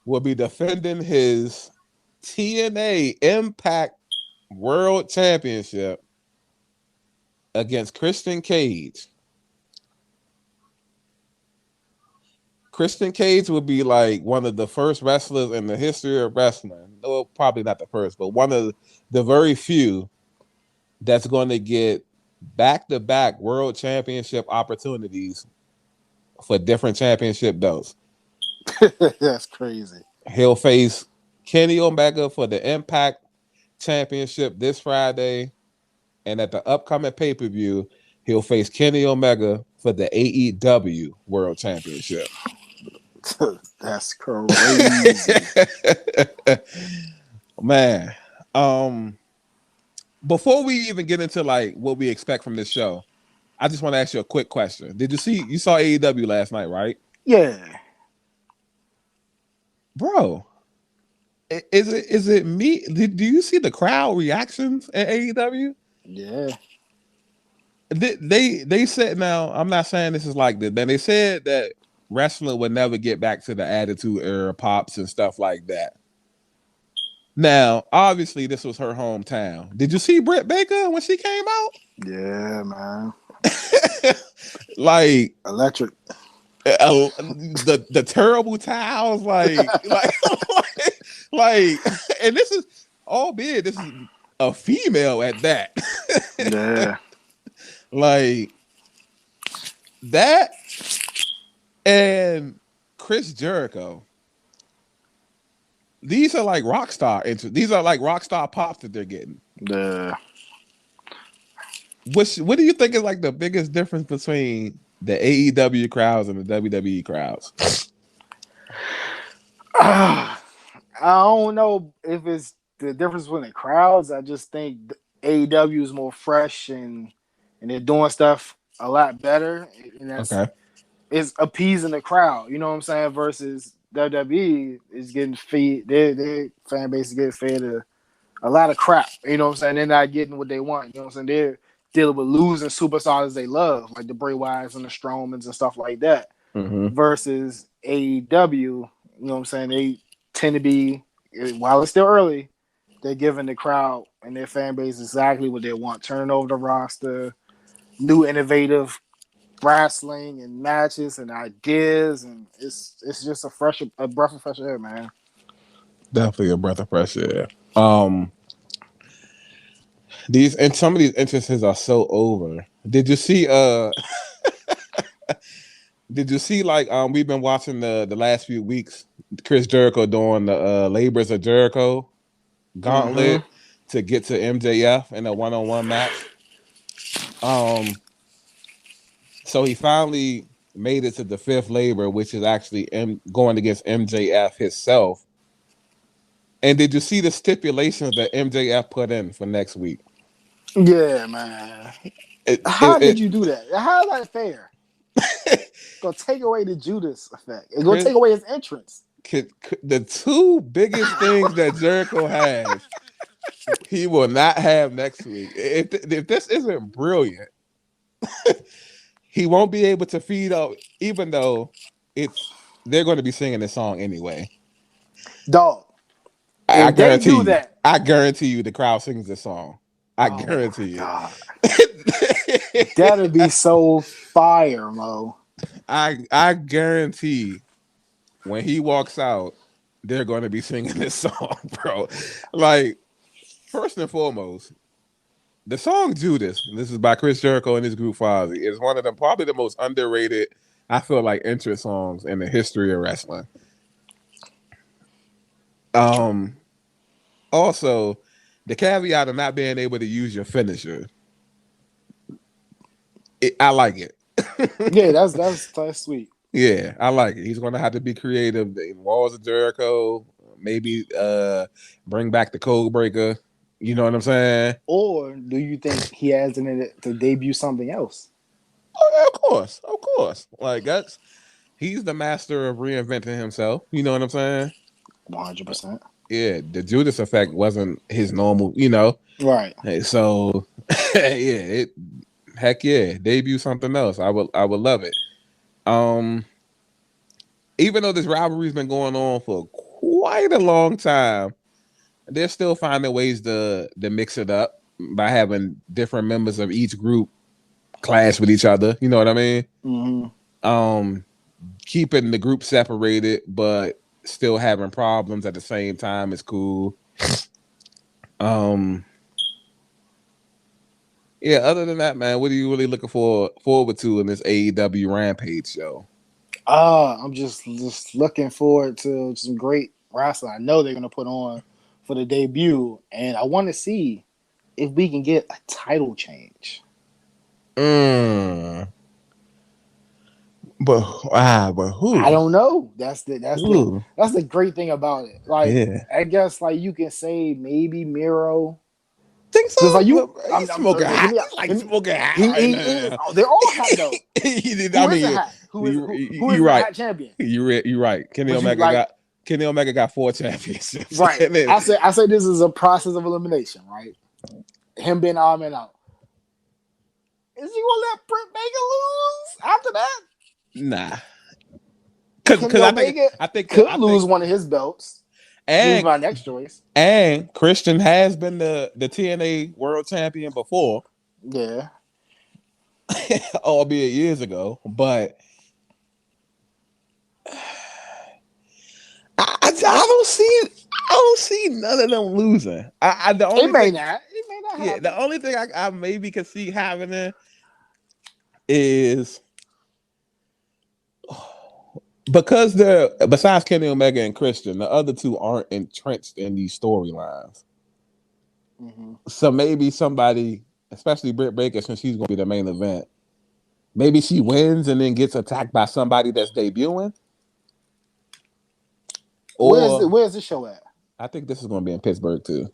will be defending his TNA Impact World Championship against Christian Cage. Christian Cage would be like one of the first wrestlers in the history of wrestling. Well, probably not the first, but one of the very few that's going to get back-to-back world championship opportunities for different championship belts. That's crazy. He'll face Kenny Omega for the Impact Championship this Friday, and at the upcoming pay-per-view, he'll face Kenny Omega for the AEW World Championship. That's crazy. Man, before we even get into like what we expect from this show, I just want to ask you a quick question. Did you saw AEW last night, right? Yeah. Bro, is it me? Do you see the crowd reactions at AEW? Yeah. They said, now I'm not saying this is like this, but they said that wrestling would never get back to the Attitude Era pops and stuff like that. Now, obviously, this was her hometown. Did you see Britt Baker when she came out? Yeah, man. Like electric. The terrible towels, like, and this is, albeit this is a female at that. Yeah. Like that, and Chris Jericho. These are like rock star these are like rock star pops that they're getting. Yeah. What do you think is like the biggest difference between the AEW crowds and the WWE crowds? I don't know if it's the difference between the crowds. I just think AEW is more fresh and they're doing stuff a lot better. And that's it's appeasing the crowd. You know what I'm saying? Versus WWE is getting fed. Their fan base is getting fed a lot of crap. You know what I'm saying? They're not getting what they want. You know what I'm saying? They're dealing with losing superstars they love, like the Bray Wyatts and the Strowmans and stuff like that. Mm-hmm. Versus AEW, you know what I'm saying? They tend to be, while it's still early, they're giving the crowd and their fan base exactly what they want. Turning over the roster, new innovative wrestling and matches and ideas, and it's just a breath of fresh air, man. Definitely a breath of fresh air. These and some of these entrances are so over. Did you see did you see like we've been watching the last few weeks Chris Jericho doing the Labors of Jericho gauntlet to get to MJF in a one-on-one match? So he finally made it to the fifth labor, which is actually going against MJF himself. And did you see the stipulations that MJF put in for next week? Yeah, man. How did you do that? How is that fair? Gonna take away the Judas effect. It's gonna take away his entrance. The two biggest things that Jericho has, he will not have next week. If this isn't brilliant, he won't be able to feed up, even though they're going to be singing this song anyway. Dog, I guarantee you that. I guarantee you the crowd sings this song. I guarantee you. That'd be so fire, Mo. I guarantee when he walks out, they're going to be singing this song, bro. Like, first and foremost, the song Judas, and this is by Chris Jericho and his group Fozzy, is one of them, probably the most underrated, I feel like, entrance songs in the history of wrestling. Also, the caveat of not being able to use your finisher, I like it. Yeah, that's sweet. Yeah, I like it. He's going to have to be creative. The Walls of Jericho, maybe bring back the Code Breaker. You know what I'm saying? Or do you think he has in it to debut something else? Oh, of course. Like he's the master of reinventing himself. You know what I'm saying? 100%. Yeah, the Judas effect wasn't his normal. You know, right? So, yeah, heck yeah, debut something else. I would love it. Even though this rivalry's been going on for quite a long time, they're still finding ways to mix it up by having different members of each group clash with each other. You know what I mean? Mm-hmm. Keeping the group separated, but still having problems at the same time is cool. Yeah. Other than that, man, what are you really looking forward to in this AEW Rampage show? I'm just looking forward to some great wrestling. I know they're gonna put on for the debut, and I want to see if we can get a title change. But who? I don't know. That's Who? the great thing about it. Like, Yeah. I guess like you can say maybe Miro, Think because like so? you, He's smoking hear hot. me out. He's like Hear me, smoking hot right he is. now. Oh, they're all hot though. I Who is mean, a hat? Who is you're the right. hat champion? You're right. But you like Kenny Omega got 4 championships. right. And then, I said this is a process of elimination, right? Him being odd man out. Is he gonna let Britt Baker lose after that? nah, Kenny because Omega I think could lose one of his belts. He was and my next choice. and Christian has been the TNA World Champion before, Yeah. albeit years ago. But I don't see it. I don't see none of them losing. The only It may thing, not. It may not yeah, happen. the only thing I maybe could see happening is because they're besides Kenny Omega and Christian, the other two aren't entrenched in these storylines. Mm-hmm. So maybe somebody, especially Britt Baker, since she's going to be the main event, maybe she wins and then gets attacked by somebody that's debuting. Or Where's the show at? I think this is going to be in Pittsburgh too.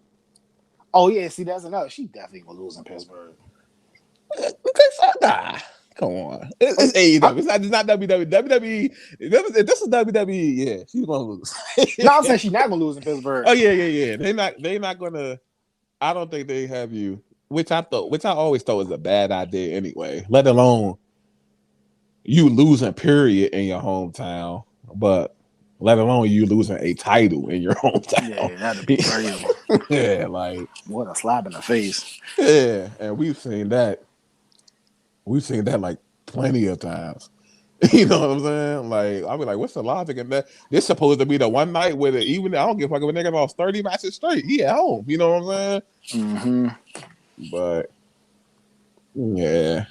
Oh yeah, see that's another. She definitely gonna lose in Pittsburgh. Nah, come on. It's AEW. It's not WWE. WWE. If this is WWE, yeah, she's gonna lose. No, I'm saying she's not gonna lose in Pittsburgh. Oh yeah. They're not gonna. I don't think they have you, which I always thought was a bad idea anyway. Let alone you losing period in your hometown, but let alone you losing a title in your hometown. Yeah, that'd be crazy. Yeah, like what a slap in the face. Yeah, and we've seen that. We've seen that like plenty of times. You know what I'm saying? Like, I'll be like, what's the logic in that? This supposed to be the one night where even I don't give a fuck if a nigga lost 30 matches straight. He at home. You know what I'm saying? Mm-hmm. But yeah.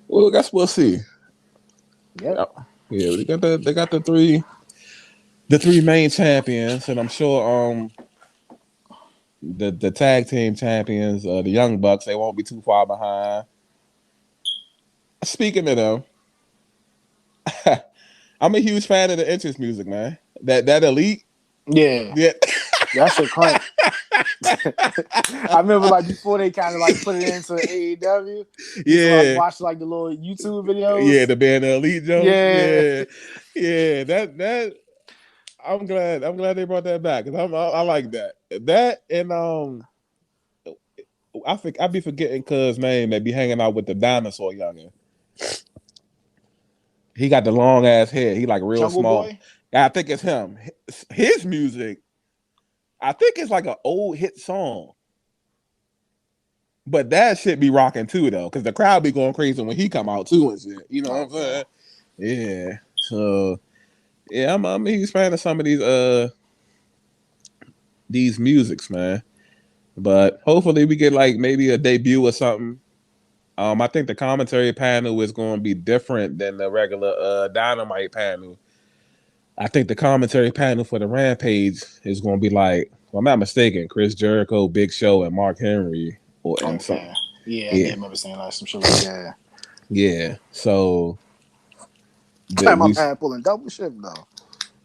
Well, I guess we'll see. Yep. Yeah, they got the three main champions, and I'm sure the tag team champions, the Young Bucks, they won't be too far behind. Speaking of them, I'm a huge fan of the entrance music, man. That Elite. Yeah. That shit crank. I remember like before they kind of like put it into AEW. Yeah. Like, watch like the little YouTube videos. Yeah, the band Elite Jones. Yeah. Yeah. That I'm glad they brought that back because I like that. That and I be forgetting cuz name that be hanging out with the dinosaur youngin. He got the long ass head. He like real Jungle small. Boy? I think it's him. His music, I think it's like an old hit song. But that shit be rocking too though, because the crowd be going crazy when he come out too and shit. You know what I'm saying? Yeah. So yeah, I'm a huge fan of some of these musics, man. But hopefully we get like maybe a debut or something. I think the commentary panel is going to be different than the regular Dynamite panel. I think the commentary panel for the Rampage is going to be like, if I'm not mistaken, Chris Jericho, Big Show, and Mark Henry. And okay. Yeah, I remember saying like some shit like that. Yeah. So I'm up pulling double shift though.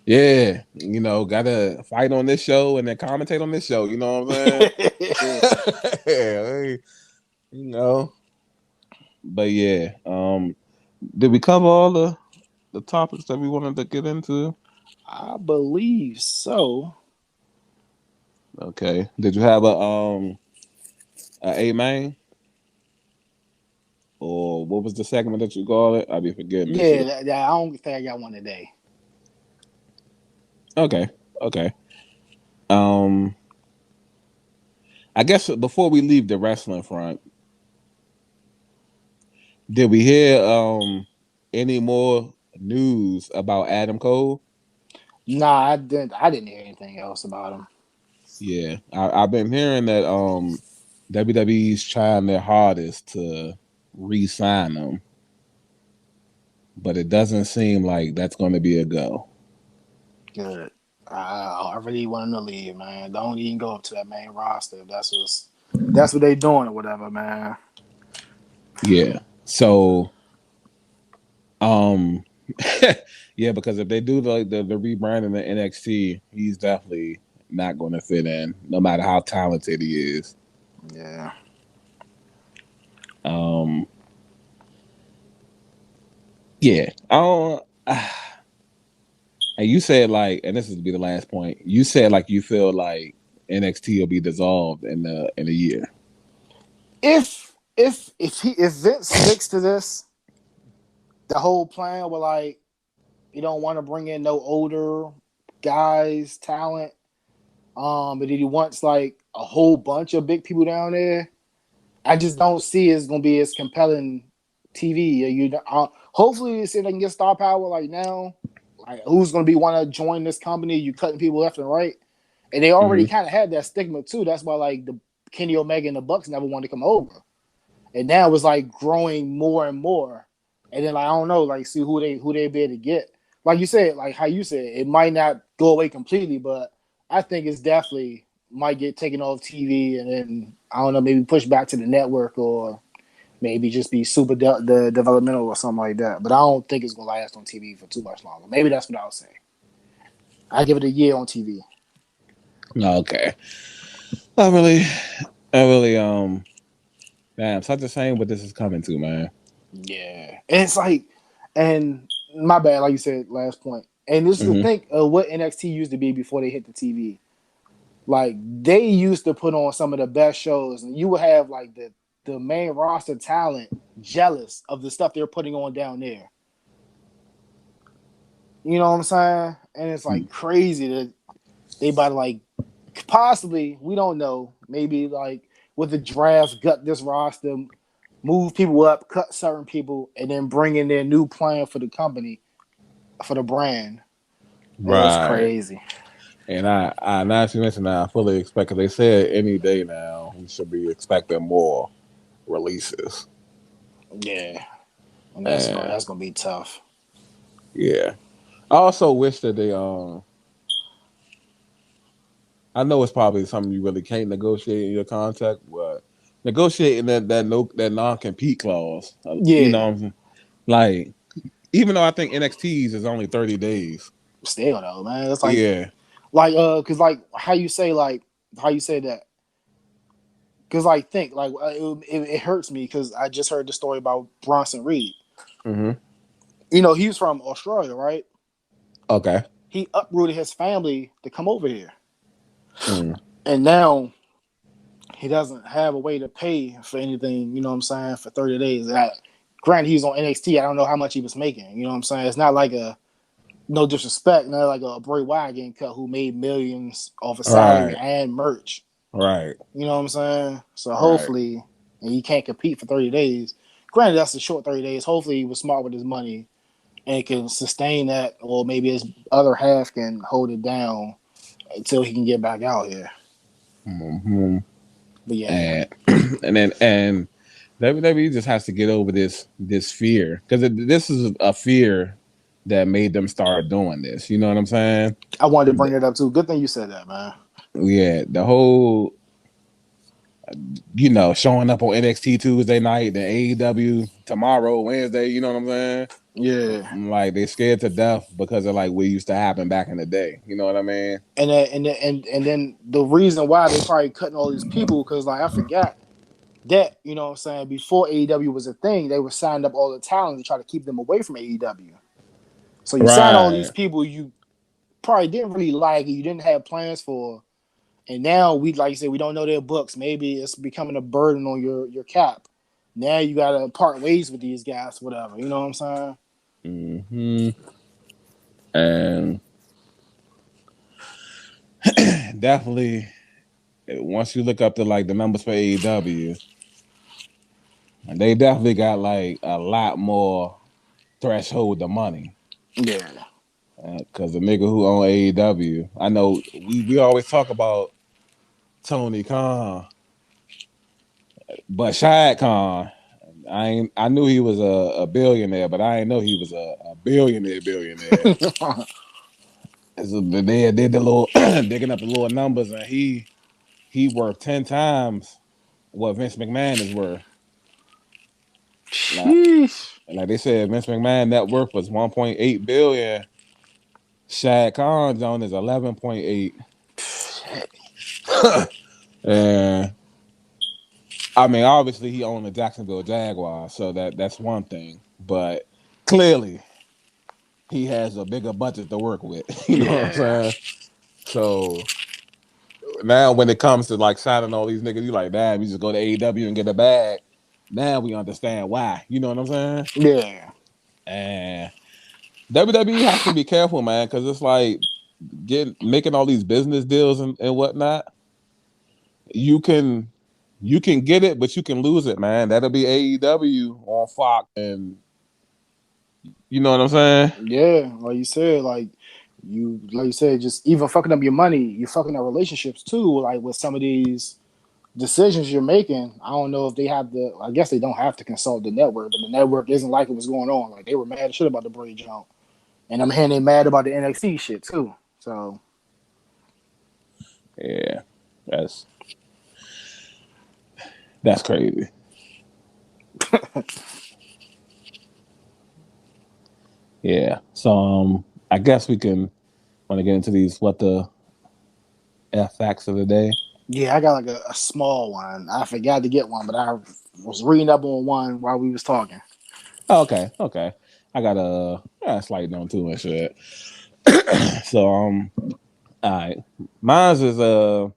Yeah, you know, gotta fight on this show and then commentate on this show. You know what I'm saying? Yeah, you know. But yeah, did we cover all the topics that we wanted to get into? I believe so. Okay. Did you have a main? Or what was the segment that you called it? I be forgetting. Yeah, I don't think I got one today. Okay. I guess before we leave the wrestling front, did we hear any more news about Adam Cole? Nah, I didn't. I didn't hear anything else about him. Yeah, I've been hearing that WWE's trying their hardest to re-sign him, but it doesn't seem like that's going to be a go. Good. I really want him to leave, man. Don't even go up to that main roster. That's what they doing or whatever, man. Yeah. So, um, yeah, because if they do the rebranding of NXT, he's definitely not going to fit in, no matter how talented he is. Yeah. Yeah. I don't. And you said like, and this is to be the last point. You said like you feel like NXT will be dissolved in a year. If Vince sticks to this, the whole plan with like you don't want to bring in no older guys, talent, but then he wants like a whole bunch of big people down there. I just don't see it's gonna be as compelling TV. Hopefully, see if they can get star power like now. Like who's gonna be want to join this company? You cutting people left and right, and they already kind of had that stigma too. That's why like the Kenny Omega and the Bucks never wanted to come over, and now it's like growing more and more. And then like I don't know, like see who they be able to get. Like you said, like how you said, it might not go away completely, but I think it's definitely might get taken off TV and then I don't know, maybe pushed back to the network or maybe just be super the developmental or something like that. But I don't think it's gonna last on TV for too much longer. Maybe that's what I would say. I give it a year on TV. Okay. I really, damn, such a shame what this is coming to, man. Yeah, and it's like, and my bad, like you said, last point. And this is the thing of what NXT used to be before they hit the TV. Like they used to put on some of the best shows, and you would have like the main roster talent jealous of the stuff they're putting on down there. You know what I'm saying? And it's like crazy that they about to like possibly, we don't know, maybe like with the draft, gut this roster, move people up, cut certain people, and then bring in their new plan for the company, for the brand. It's Right. crazy. And I now that you mentioned that, I fully expect, because they said any day now we should be expecting more releases. Yeah. And And that's gonna be tough. yeah. I also wish that they I know it's probably something you really can't negotiate in your contract, but negotiating that non compete clause. You Yeah. know, like even though I think NXT's is only 30 days. Still though, man. It's Yeah. cause like how you say that. Cause like think like it hurts me because I just heard the story about Bronson Reed. Mm-hmm. You know, he's from Australia, right? Okay. He uprooted his family to come over here. Mm. And now he doesn't have a way to pay for anything, you know what I'm saying, for 30 days. Granted, he's on NXT. I don't know how much he was making. You know what I'm saying? It's not like no disrespect, not like a Bray Wyatt getting cut who made millions off of salary Right. and merch. Right. You know what I'm saying? So Right. hopefully, and he can't compete for 30 days. Granted, that's a short 30 days. Hopefully, he was smart with his money and can sustain that, or maybe his other half can hold it down until he can get back out here. Mm-hmm. But yeah, And WWE just has to get over this fear, because this is a fear that made them start doing this. You know what I'm saying? I wanted to bring that up too. Good thing you said that, man. Yeah, the whole showing up on NXT Tuesday night, the AEW tomorrow, Wednesday. You know what I'm saying? Yeah. Like they scared to death because of like what used to happen back in the day. You know what I mean? And then the reason why they probably cutting all these people because like I forgot that, you know what I'm saying, before AEW was a thing, they were signed up all the talent to try to keep them away from AEW. So you sign all these Right. people you probably didn't really like, you didn't have plans for, and now we, like you said, we don't know their books. Maybe it's becoming a burden on your cap. Now you gotta part ways with these guys, whatever. You know what I'm saying? Mm-hmm. And definitely. Once you look up the like the numbers for AEW, they definitely got like a lot more threshold of money. Yeah. Because the nigga who own AEW, I know we always talk about Tony Khan, but Shad Khan, I knew he was a billionaire, but I didn't know he was a billionaire. So they did the little digging up the little numbers, and he worth 10 times what Vince McMahon is worth. Sheesh. Like they said, Vince McMahon net worth was 1.8 billion. Shad Khan's on is 11.8. And I mean, obviously he owned the Jacksonville Jaguars, so that's one thing. But clearly, he has a bigger budget to work with. You know what I'm saying? So now, when it comes to like signing all these niggas, you like, damn, you just go to AEW and get a bag. Now we understand why. You know what I'm saying? Yeah. And WWE has to be careful, man, because it's like making all these business deals and whatnot. You can get it, but you can lose it, man. That'll be AEW on Fox, and you know what I'm saying? Yeah. Like you said, just even fucking up your money, you're fucking up relationships too. Like with some of these decisions you're making, I don't know if they have the. I guess they don't have to consult the network, but the network isn't like it was going on. Like they were mad as shit about the Bray jump, and I'm hearing they mad about the NXT shit too. So Yeah, that's crazy. Yeah. So I guess we can want to get into these what the F facts of the day. yeah, I got like a small one. I forgot to get one, but I was reading up on one while we was talking. Oh, okay. I got a slight note too and shit. So all right. Mine's is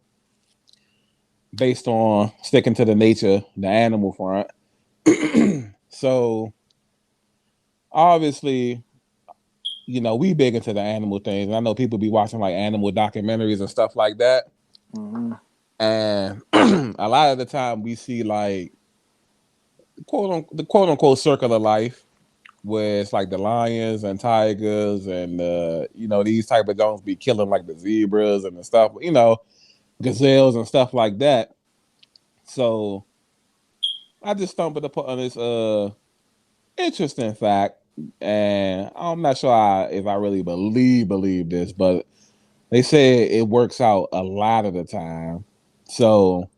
based on sticking to the nature, the animal front. So obviously, you know, we big into the animal things. And I know people be watching like animal documentaries and stuff like that. Mm-hmm. And a lot of the time we see like the quote unquote circle of life, where it's like the lions and tigers and you know, these type of don'ts be killing like the zebras and the stuff, you know, gazelles and stuff like that. So I just stumbled upon this interesting fact, and I'm not sure if I really believe this, but they say it works out a lot of the time. So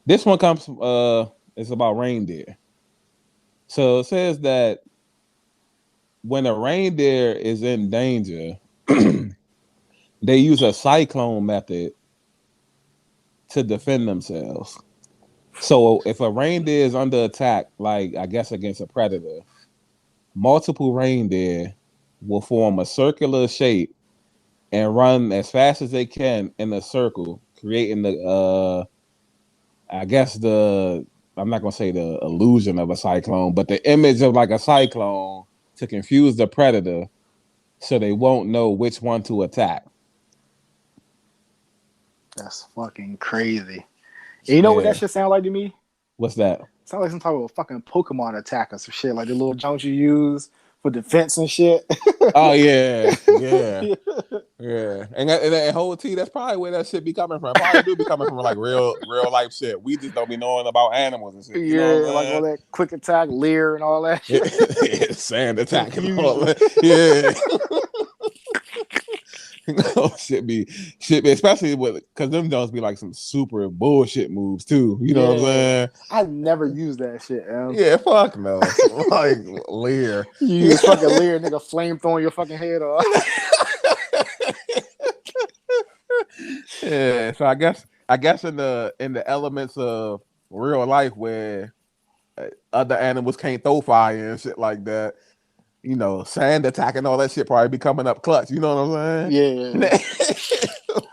this one comes from it's about reindeer. So it says that when a reindeer is in danger, they use a cyclone method to defend themselves. So if a reindeer is under attack, like I guess against a predator, multiple reindeer will form a circular shape and run as fast as they can in a circle, creating the I guess I'm not gonna say the illusion of a cyclone, but the image of like a cyclone to confuse the predator so they won't know which one to attack. That's fucking crazy. And you know what that shit sound like to me? What's that? Sound like some type of fucking Pokemon attack or some shit, like the little jumps you use for defense and shit. Oh yeah. And whole T, that's probably where that shit be coming from. Probably do be coming from like real life shit. We just don't be knowing about animals and shit. You know what I'm like all that quick attack, leer, and all that shit. Sand attack and all that. Yeah. shit be, especially because them don't be like some super bullshit moves too. You know what I'm saying? I never use that shit. Yeah, fuck no. Like leer. You use fucking leer, nigga, flame throwing your fucking head off. Yeah, so I guess in the elements of real life where other animals can't throw fire and shit like that, you know, sand attack and all that shit probably be coming up clutch. You know what I'm saying? Yeah.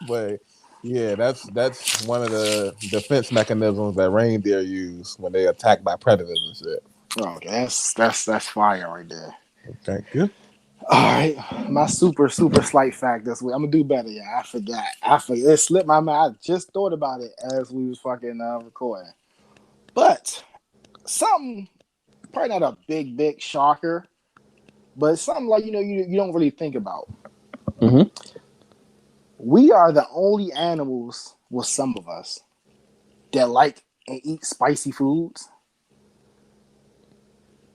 But yeah, that's one of the defense mechanisms that reindeer use when they attacked by predators and shit. Okay, that's fire right there. Thank you. All right, my super slight fact this week. I'm gonna do better. Yeah, I forgot. It slipped my mind. I just thought about it as we was fucking recording. But something probably not a big shocker, but something like you don't really think about. Mm-hmm. We are the only animals, with some of us, that like and eat spicy foods.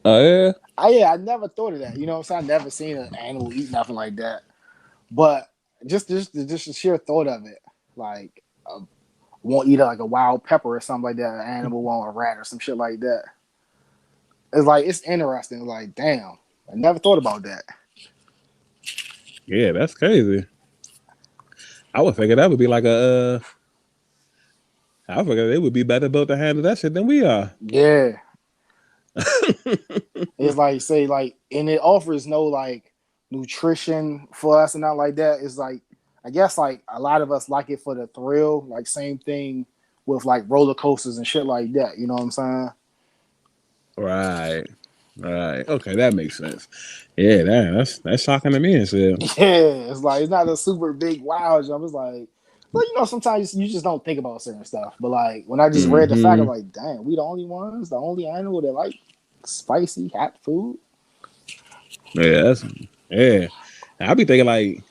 Oh yeah. I never thought of that. You know what I'm saying? I never seen an animal eat nothing like that. But just the sheer thought of it, like won't eat like a wild pepper or something like that. An animal won't, a rat or some shit like that. It's like it's interesting. Like damn, I never thought about that. Yeah, that's crazy. I would figure that would be like a. I figure they would be better built to handle that shit than we are. Yeah, it's like say like, and it offers no like nutrition for us and not like that. It's like I guess like a lot of us like it for the thrill. Like same thing with like roller coasters and shit like that. You know what I'm saying? Right. Right. Okay, that makes sense. Yeah, that's shocking to me and shit. Yeah, it's like it's not a super big wow jump. It's like, well, sometimes you just don't think about certain stuff. But like when I just read the fact, I'm like, dang, we the only ones, the only animal that like spicy hot food. Yeah, yeah. I be thinking like,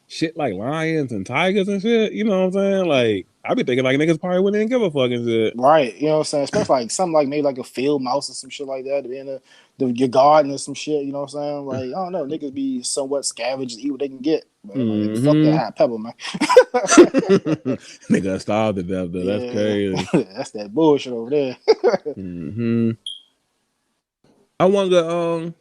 shit like lions and tigers and shit. You know what I'm saying? Like, I be thinking like niggas probably wouldn't even give a fuck and shit. Right, you know what I'm saying? Especially like something like maybe like a field mouse or some shit like that, in your garden or some shit, you know what I'm saying? Like, I don't know, niggas be somewhat scavenged, eat what they can get. But like, fuck that hot pepper, man. Nigga starved to death though. That's crazy. That's that bullshit over there. I wonder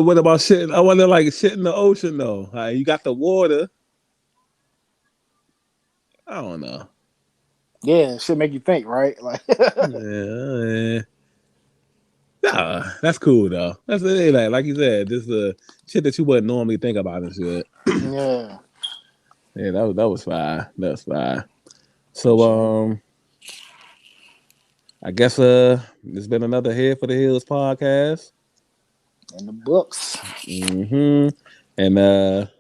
what about shit. I wonder like shit in the ocean though. You got the water. I don't know. Yeah, shit make you think, right? Like, yeah. Nah, that's cool though. That's like you said, this shit that you wouldn't normally think about and shit. Yeah. Yeah, that was fine. That was fine. So I guess it's been another Head for the Hills podcast. In the books. And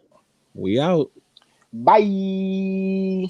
we out. Bye.